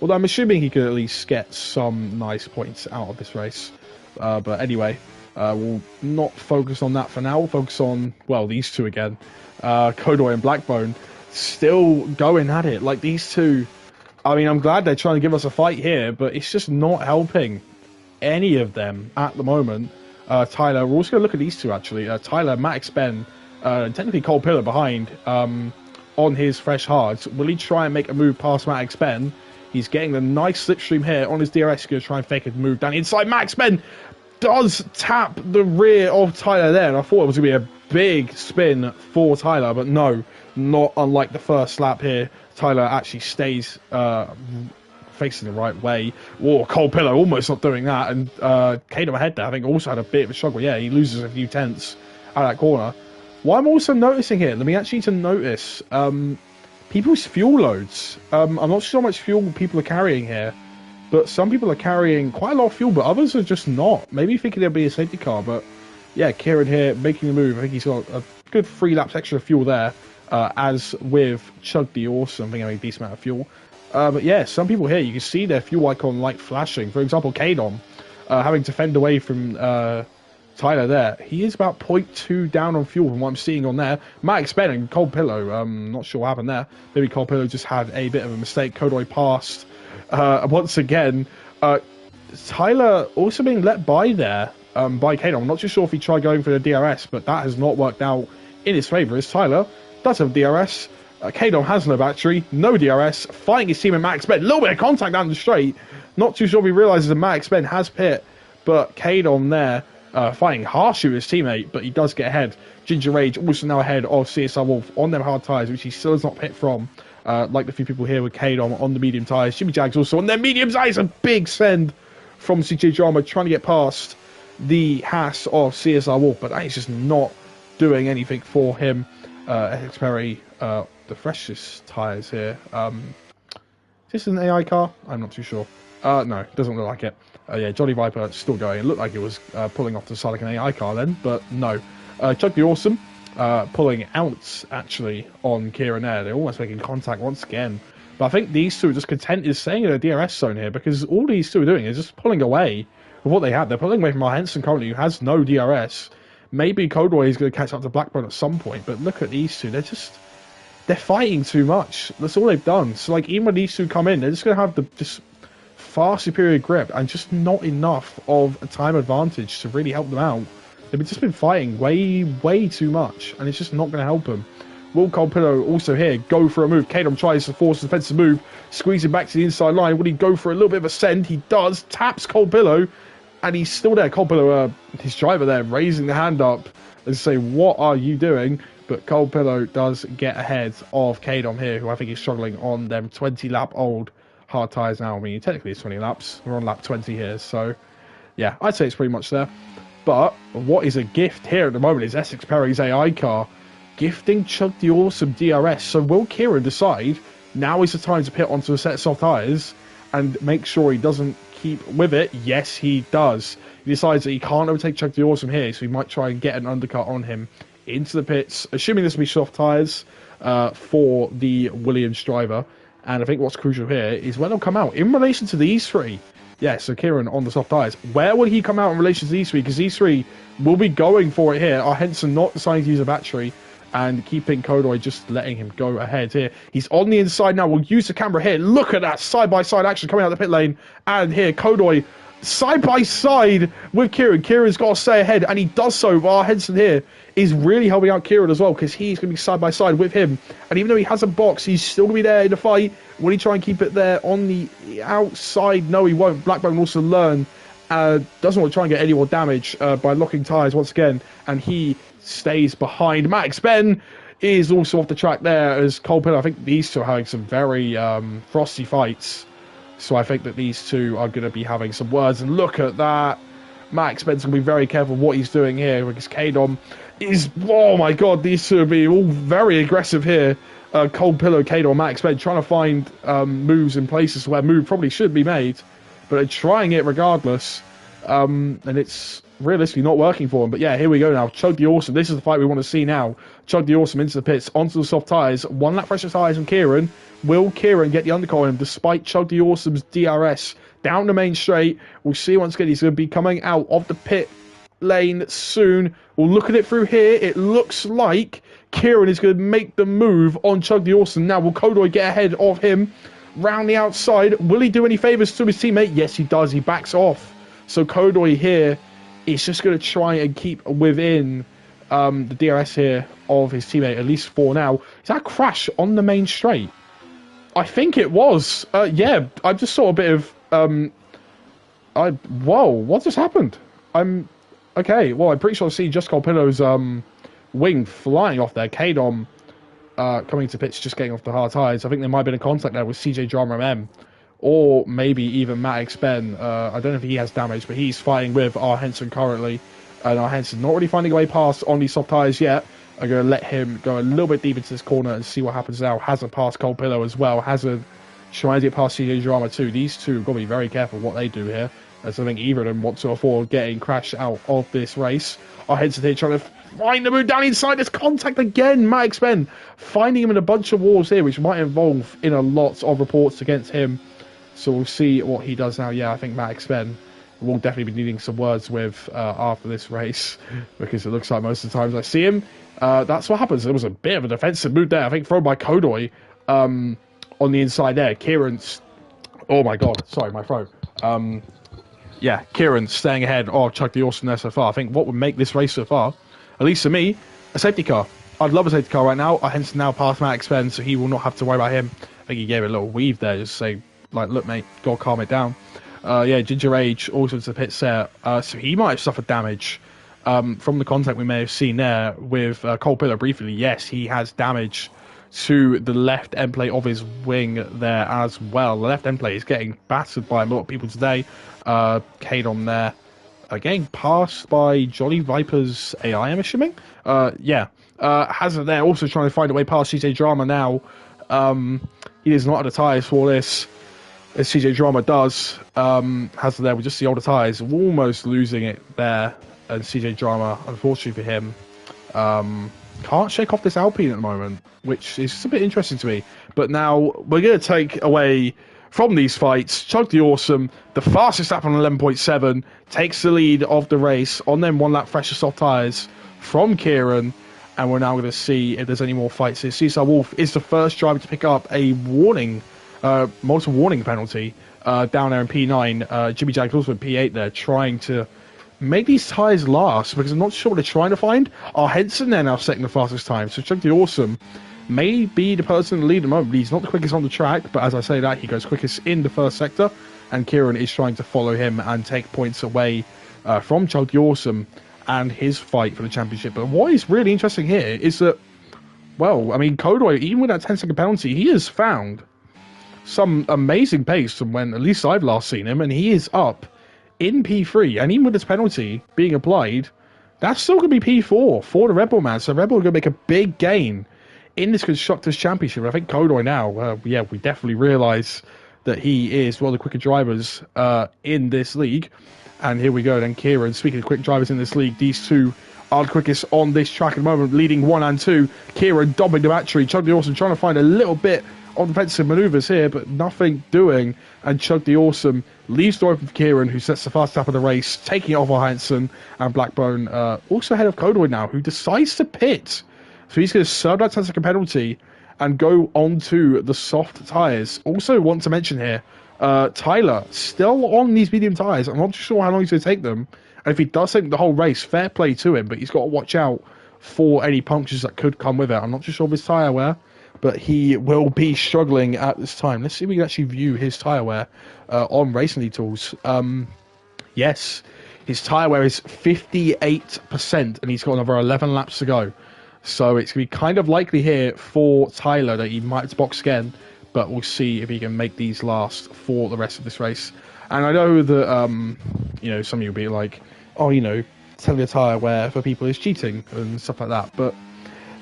S1: Although I'm assuming he could at least get some nice points out of this race. But anyway, we'll not focus on that for now. We'll focus on, well, these two again. Kodoy and Blackbone still going at it. Like, these two, I mean, I'm glad they're trying to give us a fight here, but it's just not helping any of them at the moment. Tyler, we're also going to look at these two, actually. Tyler, Max Ben, technically Cole Pillar behind, on his fresh hards. Will he try and make a move past Max Ben? He's getting the nice slipstream here on his DRS. He's going to try and fake a move down inside. Max Ben does tap the rear of Tyler there, and I thought it was going to be a big spin for Tyler, but no, not unlike the first lap here. Tyler actually stays facing the right way. Whoa, Cold Pillow almost not doing that. And Kado ahead there, I think, also had a bit of a struggle. Yeah, he loses a few tenths out of that corner. What I'm also noticing here, let me actually to notice people's fuel loads. I'm not sure how much fuel people are carrying here, but some people are carrying quite a lot of fuel, but others are just not. Maybe thinking there'll be a safety car, but yeah, Kieran here making the move. I think he's got a good 3 laps extra fuel there, as with Chug the Awesome, I think having a decent amount of fuel. But yeah, some people here, you can see their fuel icon light flashing. For example, Kadon, having to fend away from Tyler there. He is about 0.2 down on fuel from what I'm seeing on there. Max Ben and Cold Pillow, not sure what happened there. Maybe Cold Pillow just had a bit of a mistake. Kodoy passed once again. Tyler also being let by there by Kadon. I'm not too sure if he tried going for the DRS, but that has not worked out in his favour, as Tyler does have DRS. Kadon has no battery, no DRS, fighting his teammate Max Ben. A little bit of contact down the straight. Not too sure if he realises that Max Ben has pit, but Kadon there fighting harshly with his teammate, but he does get ahead. Ginger Rage also now ahead of CSR Wolf on them hard tyres, which he still has not pit from. Like the few people here with Kadon on the medium tyres. Jimmy Jags also on their medium tyres. A big send from CJ Drama trying to get past the Haas of CSR Wolf, but that is just not doing anything for him. Essex Perry, the freshest tyres here. Is this an AI car? I'm not too sure. No, doesn't look like it. Yeah, Johnny Viper still going. It looked like it was pulling off the side like an AI car then, but no. Chuck the Awesome pulling out, actually, on Kieran there. They're almost making contact once again. But I think these two are just content is staying in a DRS zone here, because all these two are doing is just pulling away with what they have. They're pulling away from Henson currently, who has no DRS. Maybe Kodoy is going to catch up to Blackburn at some point, but look at these two. They're fighting too much. That's all they've done. So, like, even when these two come in, they're just going to have the just far superior grip and just not enough of a time advantage to really help them out. They've just been fighting way too much, and it's just not going to help them. Will Cold Pillow also here go for a move? Kadon tries to force the defensive move, squeezing back to the inside line. Will he go for a little bit of a send? He does. Taps Cold Pillow, and he's still there. Cold Pillow, his driver there, raising the hand up and say, "What are you doing?" But Cold Pillow does get ahead of Kadon here, who I think is struggling on them 20-lap-old hard tyres now. I mean, technically it's 20 laps. We're on lap 20 here, so yeah, I'd say it's pretty much there. But what is a gift here at the moment is Essex Perry's AI car gifting Chug the Awesome DRS. So will Kieran decide now is the time to pit onto a set of soft tyres and make sure he doesn't keep with it? Yes, he does. He decides that he can't overtake Chug the Awesome here, so he might try and get an undercut on him into the pits, assuming this will be soft tyres for the Williams driver. And I think what's crucial here is when they'll come out in relation to these three. Yeah, so Kieran on the soft tyres. Where will he come out in relation to these three? Because these three will be going for it here. Are Henson not deciding to use a battery and keeping Kodoy just letting him go ahead here. He's on the inside now. We'll use the camera here. Look at that side-by-side action coming out of the pit lane. And here, Kodoy side-by-side with Kieran. Kieran's got to stay ahead, and he does so while Henson here is really helping out Kieran as well, because he's going to be side-by-side with him. And even though he has a box, he's still going to be there in the fight. Will he try and keep it there on the outside? No, he won't. Blackburn will also learn. Doesn't want to try and get any more damage by locking tyres once again. And he stays behind. Max Ben is also off the track there as Cold Pillow. I think these two are having some very frosty fights. So I think that these two are going to be having some words. And look at that. Max Ben's going to be very careful what he's doing here, because Kadon is... Oh my god, these two are being all very aggressive here. Cold Pillow, Kadon, Max Ben trying to find moves in places where move probably should be made. But they're trying it regardless. And it's realistically not working for him. But yeah, here we go now. Chug the Awesome. This is the fight we want to see now. Chug the Awesome into the pits, onto the soft tyres. 1 lap fresher tyres from Kieran. Will Kieran get the undercut on him despite Chug the Awesome's DRS? Down the main straight. We'll see once again. He's going to be coming out of the pit lane soon. We'll look at it through here. It looks like Kieran is going to make the move on Chug the Awesome. Now, will Kodoy get ahead of him? Round the outside. Will he do any favours to his teammate? Yes, he does. He backs off. So Kodoy here is just going to try and keep within the DRS here of his teammate, at least for now. Is that a crash on the main straight? I think it was. Yeah, I just saw a bit of... Whoa, what just happened? Okay, well, I'm pretty sure I see Just Cold Pillow's wing flying off there. Kadon coming to pitch, just getting off the hard tyres. I think there might have been a contact there with CJ Drama MM or maybe even Matt Expen. I don't know if he has damage, but he's fighting with R. Henson currently. And R. Henson not really finding a way past on these soft tyres yet. I'm going to let him go a little bit deep into this corner and see what happens now. Hazard past Cole Pillow as well. Hazard trying to get past CJ Drama too. These two have got to be very careful what they do here, as I think either of them want to afford getting crashed out of this race. Our heads here trying to find the move down inside. There's contact again. Matt Expen finding him in a bunch of walls here, which might involve in a lot of reports against him. So we'll see what he does now. Yeah, I think Matt Expen will definitely be needing some words with after this race, because it looks like most of the times I see him, that's what happens. There was a bit of a defensive move there, I think, thrown by Kodoy on the inside there. Kieran's... Oh my god, sorry, my throat. Yeah, Kieran staying ahead of Chuck the Awesome there so far. I think what would make this race so far, at least for me, a safety car. I'd love a safety car right now. Hence now past Matt Expen, so he will not have to worry about him. I think he gave it a little weave there, just to say, like, look, mate, gotta calm it down. Yeah, Ginger Age also to the pits there. So he might have suffered damage from the contact we may have seen there with Cole Pillar briefly. Yes, he has damage to the left end plate of his wing there as well. The left end plate is getting battered by a lot of people today. Cade on there. Getting passed by Jolly Viper's AI, I'm assuming. Yeah. Hazard there also trying to find a way past CJ Drama now. He is not at the tyres for this, as CJ Drama does. Hazard there with just the older tyres, almost losing it there. And CJ Drama, unfortunately for him, can't shake off this Alpine at the moment, which is just a bit interesting to me. But now we're going to take away from these fights. Chug the Awesome, the fastest lap on 11.7, takes the lead of the race on them 1 lap fresher soft tyres from Kieran. And we're now going to see if there's any more fights here. Cesar Wolf is the first driver to pick up a warning, multiple warning penalty down there in P9. Jimmy Jack also in P8 there, trying to make these tyres last, because I'm not sure what they're trying to find. Our Henson there now second the fastest time. So Chug the Awesome may be the person in the lead at the moment. He's not the quickest on the track, but as I say that, he goes quickest in the first sector. And Kieran is trying to follow him and take points away from Chug the Awesome and his fight for the championship. But what is really interesting here is that, well, I mean, Kodoy, even with that 10-second penalty, he has found some amazing pace from when at least I've last seen him, and he is up in P3. And even with this penalty being applied, that's still going to be P4 for the Red Bull man. So Red Bull are going to make a big gain in this Constructors' Championship. I think Kodoy now, yeah, we definitely realise that he is one of the quicker drivers in this league. And here we go then, Kieran. Speaking of quick drivers in this league, these two are the quickest on this track at the moment, leading 1 and 2. Kieran doubling the battery. Chug the Awesome trying to find a little bit of defensive manoeuvres here, but nothing doing. And Chug the Awesome leaves the door open for Kieran, who sets the fast lap of the race, taking it off Hansen. And Blackbone also ahead of Kodoy now, who decides to pit. So he's going to serve that 10-second penalty and go onto the soft tyres. Also want to mention here, Tyler, still on these medium tyres. I'm not sure how long he's going to take them. And if he does take the whole race, fair play to him. But he's got to watch out for any punctures that could come with it. I'm not too sure of his tyre wear, but he will be struggling at this time. Let's see if we can actually view his tyre wear on Racing League Tools. Yes, his tyre wear is 58%, and he's got another 11 laps to go. So it's going to be kind of likely here for Tyler that he might have to box again. But we'll see if he can make these last for the rest of this race. And I know that, you know, some of you will be like, oh, you know, telling a tyre wear for people is cheating and stuff like that. But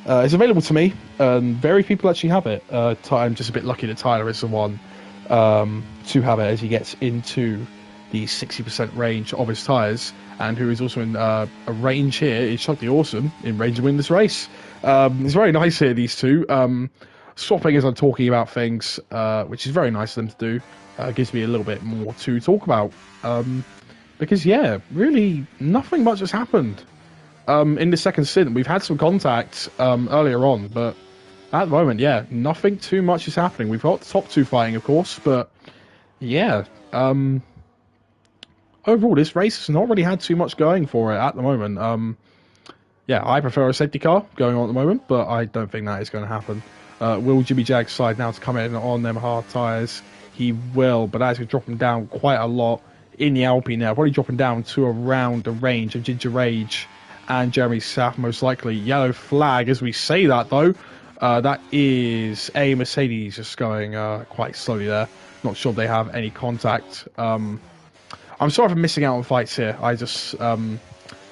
S1: it's available to me, and very few people actually have it. I'm just a bit lucky that Tyler is the one to have it as he gets into the 60% range of his tyres. And who is also in a range here is Chug the Awesome, in range to win this race. It's very nice here, these two. Swapping as I'm talking about things, which is very nice of them to do. Gives me a little bit more to talk about. Because, yeah, really nothing much has happened in the second stint. We've had some contact earlier on, but at the moment, yeah, nothing too much is happening. We've got the top two fighting, of course, but, yeah, overall, this race has not really had too much going for it at the moment. Yeah, I prefer a safety car going on at the moment, but I don't think that is going to happen. Will Jimmy Jag decide now to come in on them hard tyres? He will, but that's going to drop him down quite a lot in the Alpine now. Probably dropping down to around the range of Ginger Rage and Jeremy Saff, most likely. Yellow flag as we say that, though. That is a Mercedes just going quite slowly there. Not sure if they have any contact. I'm sorry for missing out on fights here. I just,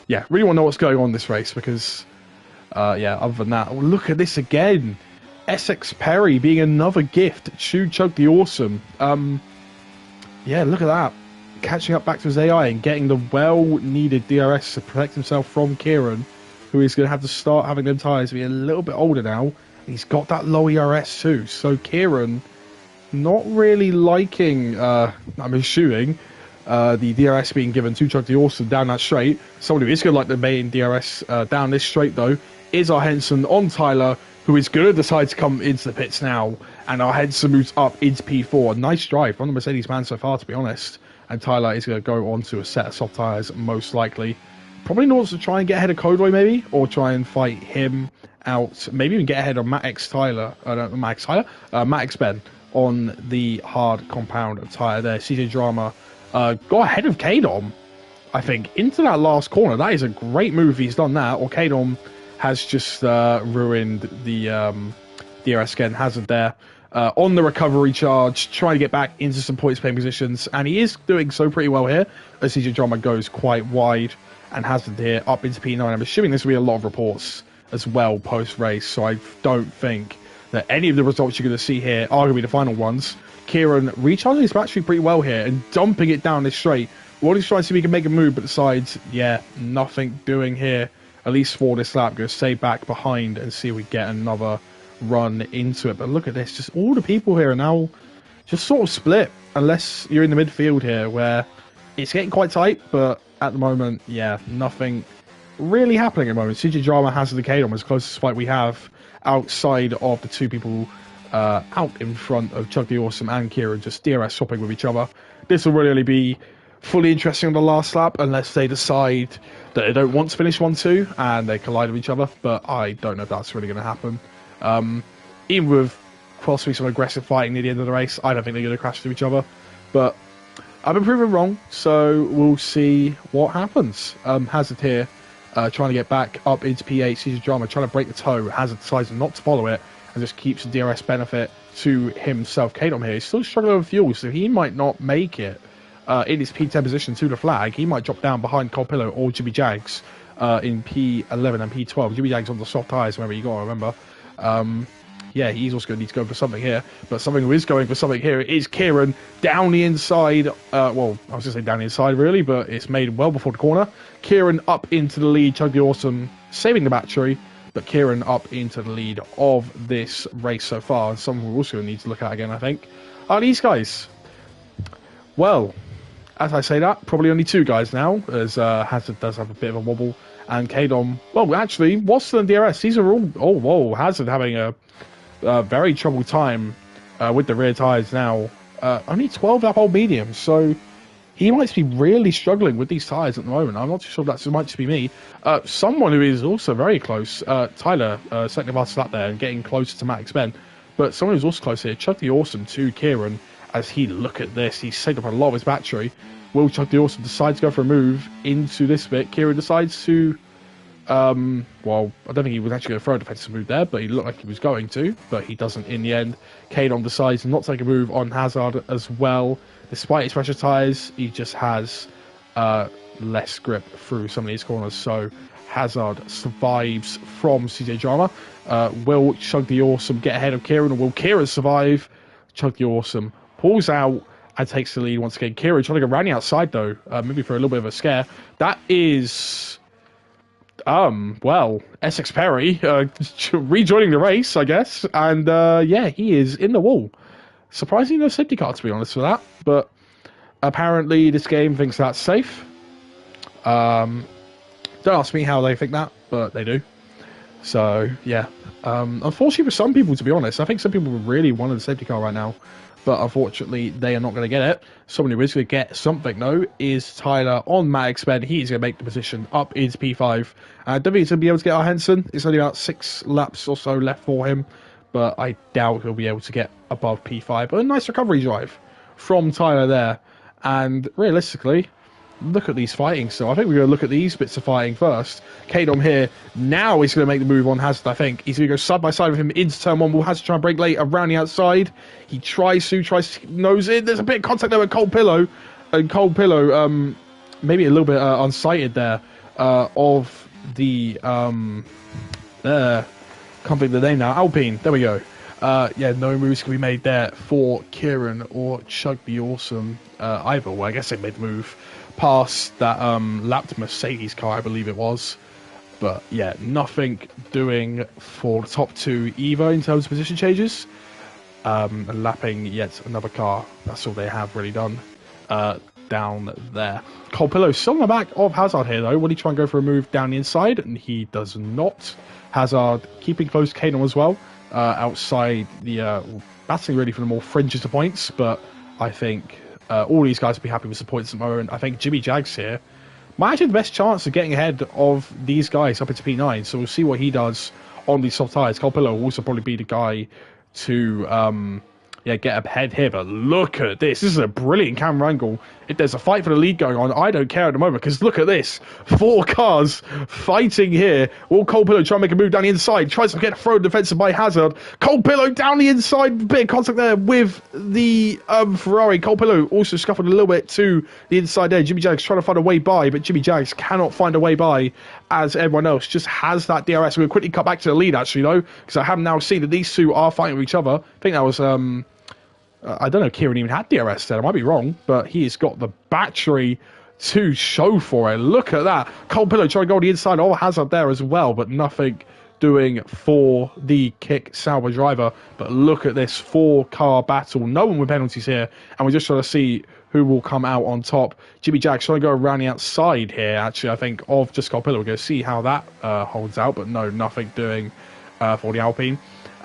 S1: yeah, really want to know what's going on in this race because, yeah, other than that, look at this again. Essex Perry being another gift. Chug Chug the Awesome. Yeah, look at that. Catching up back to his AI and getting the well-needed DRS to protect himself from Kieran, who is going to have to start having them tyres be a little bit older now. He's got that low ERS too. So Kieran, not really liking, I'm assuming, the DRS being given to Chug the Awesome down that straight. Someone who is going to like the main DRS down this straight, though, is our Henson on Tyler, who is going to decide to come into the pits now. And our Henson moves up into P4. Nice drive from the Mercedes man so far, to be honest. And Tyler is going to go on to a set of soft tyres, most likely. Probably wants to try and get ahead of Codeway, maybe, or try and fight him out. Maybe even get ahead of Matt X Ben on the hard compound tyre there. CJ Drama got ahead of Kadom, I think, into that last corner. That is a great move. He's done that, or Kadom has just ruined the DRS again. Hazard there on the recovery charge, trying to get back into some points playing positions, and he is doing so pretty well here as CJ Drama goes quite wide and Hazard here up into P9. I'm assuming this will be a lot of reports as well post-race, so I don't think that any of the results you're going to see here are going to be the final ones. Kieran recharging his battery pretty well here and dumping it down this straight. What he's trying to see if he can make a move, but decides, yeah, nothing doing here, at least for this lap. Going to stay back behind and see if we get another run into it. But look at this, just all the people here are now just sort of split, unless you're in the midfield here, where it's getting quite tight, but at the moment, yeah, nothing really happening at the moment. CJ Drama has the Kadom as closest fight we have outside of the two people out in front of Chug the Awesome and Kieran, just DRS swapping with each other. This will really only be fully interesting on the last lap, unless they decide that they don't want to finish 1-2 and they collide with each other, but I don't know if that's really going to happen. Even with possibly some aggressive fighting near the end of the race, I don't think they're going to crash into each other, but I've been proven wrong, so we'll see what happens. Hazard here, trying to get back up into P8, CJ Drama, trying to break the toe. Hazard decides not to follow it and just keeps the DRS benefit to himself. Kadom here, he's still struggling with fuel, so he might not make it in his P10 position to the flag. He might drop down behind Colpillo or Jimmy Jags in P11 and P12. Jimmy Jags on the soft tyres, remember, you got to remember. Yeah, he's also going to need to go for something here. But something who is going for something here is Kieran down the inside. Well, I was going to say down the inside, really, but it's made well before the corner. Kieran up into the lead. Chug the Awesome saving the battery, but Kieran up into the lead of this race so far. And someone we also need to look at again, I think, are these guys. Well, as I say that, probably only two guys now, as Hazard does have a bit of a wobble. And Kadom, well, actually, Watson and DRS, these are all, oh, whoa, Hazard having a very troubled time with the rear tyres now. Only 12 uphold mediums, so he might be really struggling with these tyres at the moment. I'm not too sure if that might just be me. Someone who is also very close, Tyler, second of our slap there and getting closer to Max Ben, but someone who's also close here, Chug the Awesome to Kieran, as he, look at this, he's saved up a lot of his battery. Will Chug the Awesome decide to go for a move into this bit? Kieran decides to, well, I don't think he was actually going to throw a defensive move there, but he looked like he was going to, but he doesn't in the end. Kadom decides not to take a move on Hazard as well. Despite his pressure tyres, he just has less grip through some of these corners, so Hazard survives from CJ Drama. Will Chug the Awesome get ahead of Kieran, or will Kieran survive? Chug the Awesome pulls out and takes the lead once again. Kieran trying to go around the outside, though, maybe for a little bit of a scare. That is, well, Essex Perry rejoining the race, I guess. And, yeah, he is in the wall. Surprisingly, no safety car, to be honest, for that. But apparently this game thinks that's safe. Don't ask me how they think that, but they do. So, yeah. Unfortunately for some people, to be honest, I think some people really wanted the safety car right now. But unfortunately, they are not going to get it. Someone who is going to get something, though, is Tyler on Matt Exped. He's going to make the position up into P5. I don't think he's going to be able to get our Henson. It's only about 6 laps or so left for him. But I doubt he'll be able to get above P5. But a nice recovery drive from Tyler there. And realistically, look at these fighting. So I think we're going to look at these bits of fighting first. Kadom here now is going to make the move on Hazard, I think. He's going to go side by side with him into turn one. Will Hazard try and break late around the outside? He tries to nose in. There's a bit of contact there with Cold Pillow. And Cold Pillow, maybe a little bit unsighted there of the... can't think of the name now. Alpine. There we go. Yeah, no moves can be made there for Kieran or Chug the Awesome. Either way, I guess they made the move past that lapped Mercedes car, I believe it was. But yeah, nothing doing for the top two either in terms of position changes. Lapping yet another car. That's all they have really done down there. Colpillo still on the back of Hazard here though. Will he try and go for a move down the inside? And he does not. Hazard keeping close to Kano as well. Outside the battling really for the more fringes of points, but I think all these guys will be happy with the points at the moment. I think Jimmy Jags here might actually have the best chance of getting ahead of these guys up into P9, so we'll see what he does on these soft tyres. Colpillo will also probably be the guy to get ahead here, but look at this. This is a brilliant camera angle. If there's a fight for the lead going on, I don't care at the moment, because look at this. 4 cars fighting here. Will Colpillo try and make a move down the inside? Tries to get thrown defensive by Hazard. Colpillo down the inside. Bit of contact there with the Ferrari. Colpillo also scuffled a little bit to the inside there. Jimmy Jags trying to find a way by, but Jimmy Jags cannot find a way by as everyone else just has that DRS. We're going to quickly cut back to the lead, actually, though, because I have now seen that these two are fighting with each other. I think that was... I don't know if Kieran even had DRS there. I might be wrong, but he's got the battery to show for it. Look at that. Colpillo trying to go on the inside. Oh, Hazard there as well, but nothing doing for the Kick Sauber driver. But look at this 4-car battle. No one with penalties here, and we're just trying to see who will come out on top. Jimmy Jags trying to go around the outside here, actually, I think, of just Colpillo. We're going to see how that holds out, but no, nothing doing for the Alpine.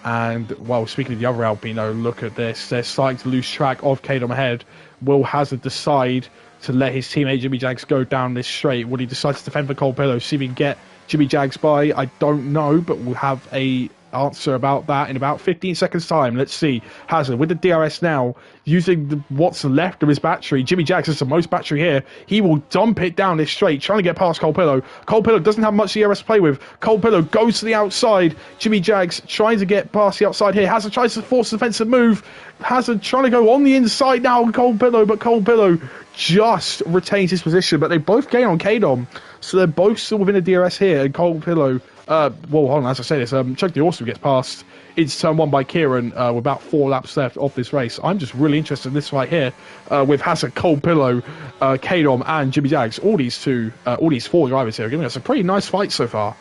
S1: And, well, speaking of the other Alpino, look at this. They're starting to lose track of Kadom ahead. Will Hazard decide to let his teammate Jimmy Jags go down this straight? Will he decide to defend for Colpillo? See if he can get Jimmy Jags by? I don't know, but we'll have a answer about that in about 15 seconds time. Let's see. Hazard with the DRS now, using what's left of his battery. Jimmy Jags has the most battery here. He will dump it down this straight, trying to get past Colpillo. Colpillo doesn't have much DRS to play with. Colpillo goes to the outside. Jimmy Jags trying to get past the outside here. Hazard tries to force a defensive move. Hazard trying to go on the inside now on Colpillo, but Colpillo just retains his position. But they both gain on Kadom, so they're both still within the DRS here. And Colpillo, well, hold on, as I say this, Chuck the Awesome gets past into turn 1 by Kieran with about 4 laps left of this race. I'm just really interested in this fight here with Hazard, Colpillo, Kadom, and Jimmy Jags. All these 4 drivers here are giving us a pretty nice fight so far.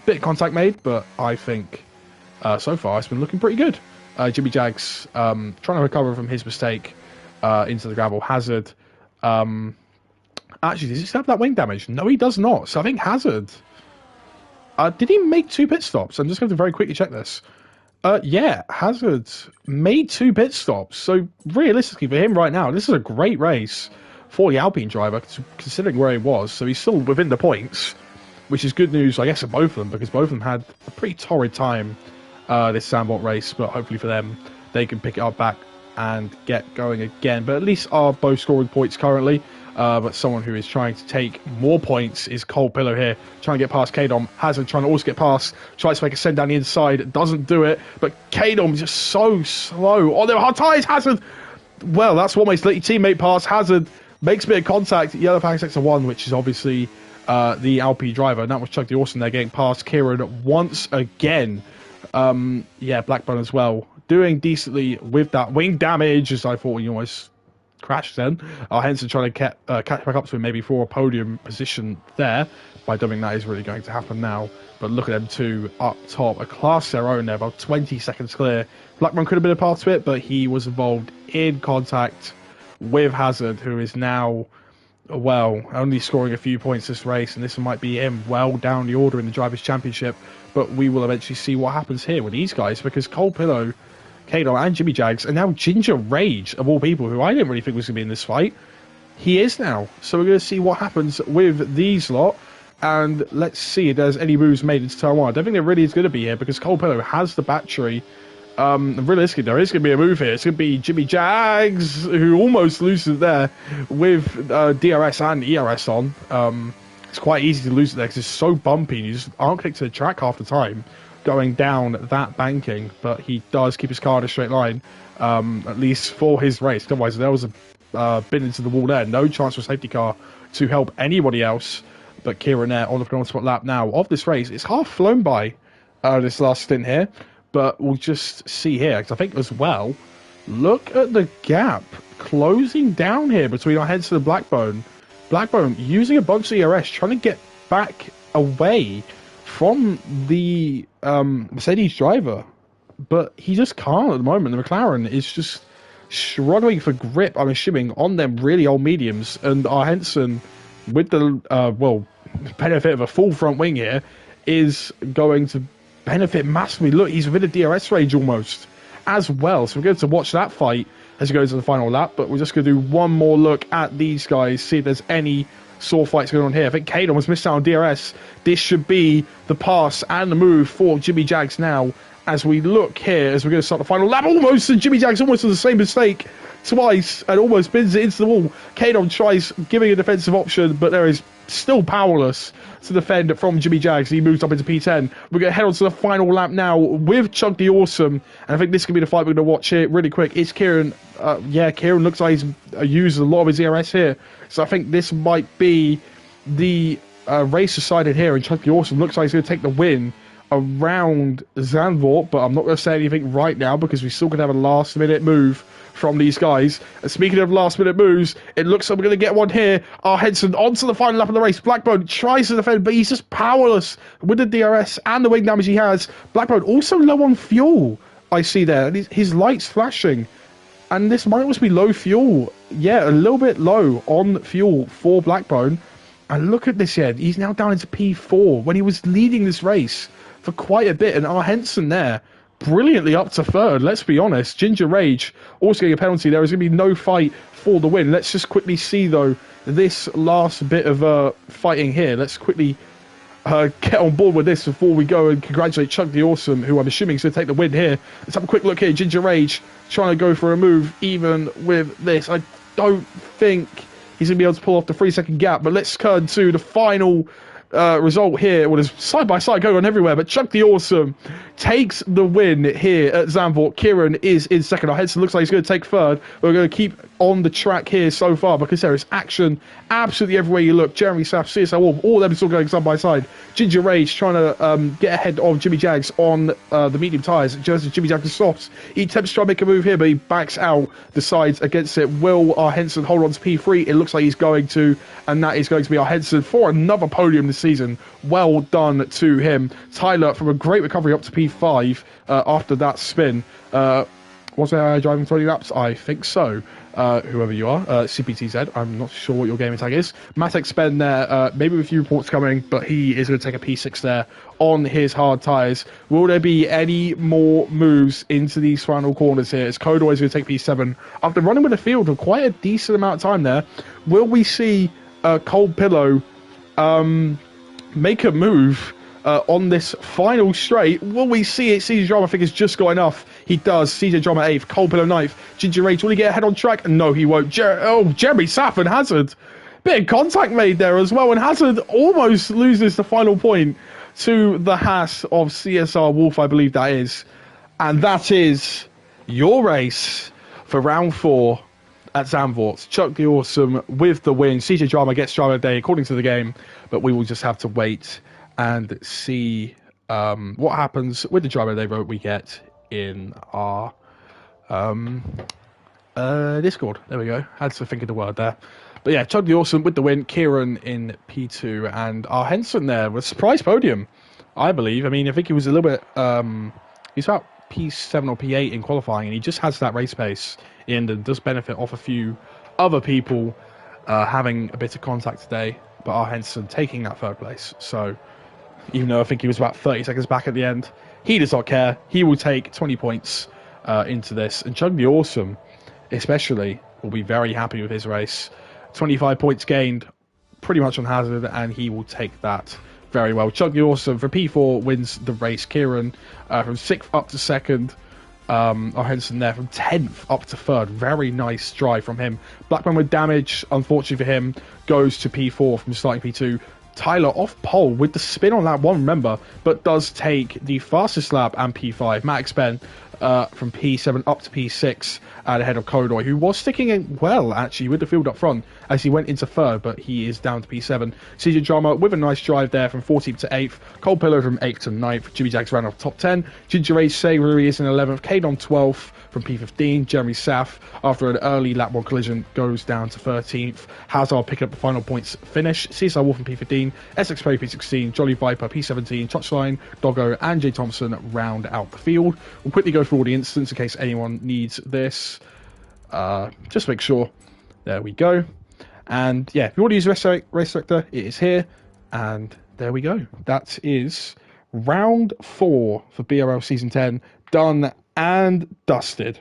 S1: Bit of contact made, but I think so far it's been looking pretty good. Jimmy Jags trying to recover from his mistake into the gravel. Hazard, actually, does he still have that wing damage? No, he does not. So I think Hazard... did he make 2 pit stops? I'm just going to very quickly check this. Yeah, Hazard made 2 pit stops. So realistically for him right now, this is a great race for the Alpine driver, considering where he was. So he's still within the points, which is good news, I guess, for both of them, because both of them had a pretty torrid time this Zandvoort race. But hopefully for them, they can pick it up back and get going again. But at least are both scoring points currently. But someone who is trying to take more points is Colpillo here, trying to get past Kadom. Hazard trying to also get past, tries to make a send down the inside, doesn't do it, but Kadom is just so slow. Oh, there are hard tyres, Hazard! Well, that's what makes let your teammate pass. Hazard makes a bit of contact, yellow flag sector 1, which is obviously the Alpine driver, and that was Chuck the Awesome there getting past Kieran once again. Yeah, Blackburn as well, doing decently with that wing damage, as I thought he almost crashed then. Henson trying to catch back up to him maybe for a podium position there. By dumping that is really going to happen now. But look at them two up top. A class their own there, about 20 seconds clear. Blackburn could have been a part of it, but he was involved in contact with Hazard, who is now, well, only scoring a few points this race, and this might be him well down the order in the Drivers' Championship. But we will eventually see what happens here with these guys, because Colpillo, Kadom, and Jimmy Jags, and now Ginger Rage, of all people, who I didn't really think was going to be in this fight, he is now. So we're going to see what happens with these lot, and let's see if there's any moves made into turn 1. I don't think there really is going to be here, because Colpillo has the battery Realistically, there is going to be a move here. It's going to be Jimmy Jags, who almost loses there with DRS and ERS on. It's quite easy to lose it there because it's so bumpy. You just aren't connected to the track half the time going down that banking, but he does keep his car in a straight line, at least for his race. Otherwise, there was a bit into the wall there. No chance for a safety car to help anybody else but Kieran there on the penultimate lap now of this race. It's half flown by this last stint here, but we'll just see here, because I think as well, look at the gap closing down here between our Henson and Blackbone. Blackbone using a bunch of ERS, trying to get back away from the Mercedes driver, but he just can't at the moment. The McLaren is just struggling for grip, I'm assuming, on them really old mediums, and our Henson, with the benefit of a full front wing here, is going to benefit massively. Look, he's within a DRS range almost as well, so we're going to watch that fight as he goes to the final lap, but we're just going to do one more look at these guys, see if there's any sore fights going on here. I think Kadon was missed out on DRS. This should be the pass and the move for Jimmy Jags now, as we look here, as we're going to start the final lap. Almost, and Jimmy Jags almost does the same mistake twice and almost bins it into the wall. Kadon tries giving a defensive option, but there is still powerless to defend from Jimmy Jags. He moves up into P10. We're going to head on to the final lap now with Chunk the Awesome, and I think this could be the fight we're going to watch here really quick. It's Kieran. Kieran looks like he's used a lot of his ERS here, so I think this might be the race decided here, and Chunk the Awesome looks like he's going to take the win around Zandvoort, but I'm not going to say anything right now because we still could have a last minute move from these guys. And speaking of last minute moves, it looks like we're going to get one here. Our Henson onto the final lap of the race. Blackbone tries to defend, but he's just powerless with the DRS and the wing damage he has. Blackbone also low on fuel, I see there. His lights flashing, and this might also be low fuel. Yeah, a little bit low on fuel for Blackbone. And look at this here. He's now down into P4 when he was leading this race for quite a bit, and our Henson there brilliantly up to third. Let's be honest. Ginger Rage also getting a penalty. There is going to be no fight for the win. Let's just quickly see though this last bit of fighting here. Let's quickly get on board with this before we go and congratulate Chuck the Awesome, who I'm assuming is going to take the win here. Let's have a quick look here. Ginger Rage trying to go for a move even with this. I don't think he's going to be able to pull off the 3-second gap, but let's turn to the final result here. Well, there's side by side going on everywhere, but Chuck the Awesome takes the win here at Zandvoort. Kieran is in second. Our Henson looks like he's going to take third. We're going to keep on the track here so far because there is action absolutely everywhere you look. Jeremy Saff, CSL Wolf, all of them still going side by side. Ginger Rage trying to get ahead of Jimmy Jags on the medium tyres. Just as Jimmy Jags softs, he attempts to try and make a move here, but he backs out, decides against it. Will our Henson hold on to P3? It looks like he's going to, and that is going to be our Henson for another podium this season. Well done to him. Tyler from a great recovery up to P5 after that spin. Was I driving 20 laps? I think so. Whoever you are, CPTZ, I'm not sure what your gaming tag is. Matek Spen there, maybe with a few reports coming, but he is going to take a P6 there on his hard tyres. Will there be any more moves into these final corners here? Is Code always going to take P7? After running with the field for quite a decent amount of time there, will we see Cold Pillow make a move on this final straight? Will we see it? CJ Drama, I think, has just got enough. He does. CJ Drama 8th, Cold Pillow 9th. Ginger Rage, will he get ahead on track? No, he won't. Jeremy Saff and Hazard. Bit of contact made there as well, and Hazard almost loses the final point to the Haas of CSR Wolf, I believe that is. And that is your race for round 4 at Zandvoort. Chuck the Awesome with the win. CJ Drama gets Driver of the Day according to the game, but we will just have to wait and see what happens with the Driver of the Day vote we get in our Discord. There we go. Had to think of the word there. But yeah, Chuck the Awesome with the win. Kieran in P2, and our Henson there with a surprise podium, I believe. I mean, I think he was a little bit he's about P7 or P8 in qualifying, and he just has that race pace in and does benefit off a few other people having a bit of contact today. But our Henson taking that third place. So even though I think he was about 30 seconds back at the end, he does not care. He will take 20 points into this. And Chug the Awesome, especially, will be very happy with his race. 25 points gained, pretty much on Hazard, and he will take that very well. Chug the Awesome for P4 wins the race. Kieran from 6th up to 2nd. Henderson there from 10th up to 3rd. Very nice drive from him. Blackman with damage, unfortunately for him, goes to P4 from starting P2. Tyler off pole with the spin on lap 1, remember, but does take the fastest lap and P5. Max Ben from P7 up to P6 ahead of Kodoy, who was sticking in well, actually, with the field up front as he went into 3rd, but he is down to P7. CJ Drama with a nice drive there from 14th to 8th. Cole Pillow from 8th to 9th. Jimmy Jags ran off top 10. Ginger Ray Savory is in 11th. Kade on 12th from P15. Jeremy Saf, after an early lap 1 collision, goes down to 13th. Hazard picking up the final points finish. CSI Wolf from P15. Essex Perry P16. Jolly Viper P17. Touchline, Doggo and Jay Thompson round out the field. We'll quickly go through all the incidents in case anyone needs this. Just make sure. There we go. And yeah, if you want to use race director, it is here. And there we go. That is round 4 for BRL Season 10 done and dusted.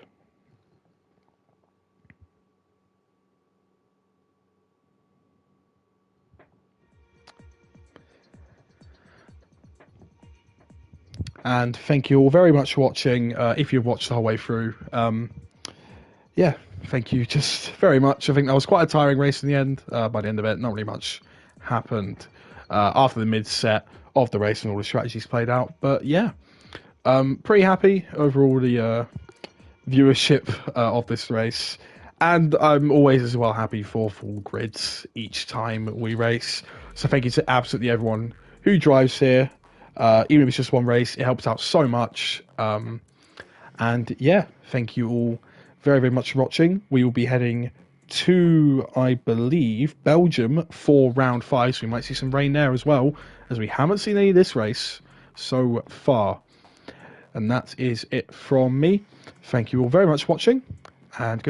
S1: And thank you all very much for watching. If you've watched the whole way through, yeah, thank you just very much. I think that was quite a tiring race in the end. By the end of it, not really much happened after the mid-set of the race and all the strategies played out. But yeah, pretty happy overall the viewership of this race. And I'm always as well happy for full grids each time we race. So thank you to absolutely everyone who drives here. Even if it's just one race, it helps out so much. And yeah, thank you all very, very much for watching. We will be heading to, I believe, Belgium for round 5. So we might see some rain there as well, as we haven't seen any of this race so far. And that is it from me. Thank you all very much for watching, and goodbye.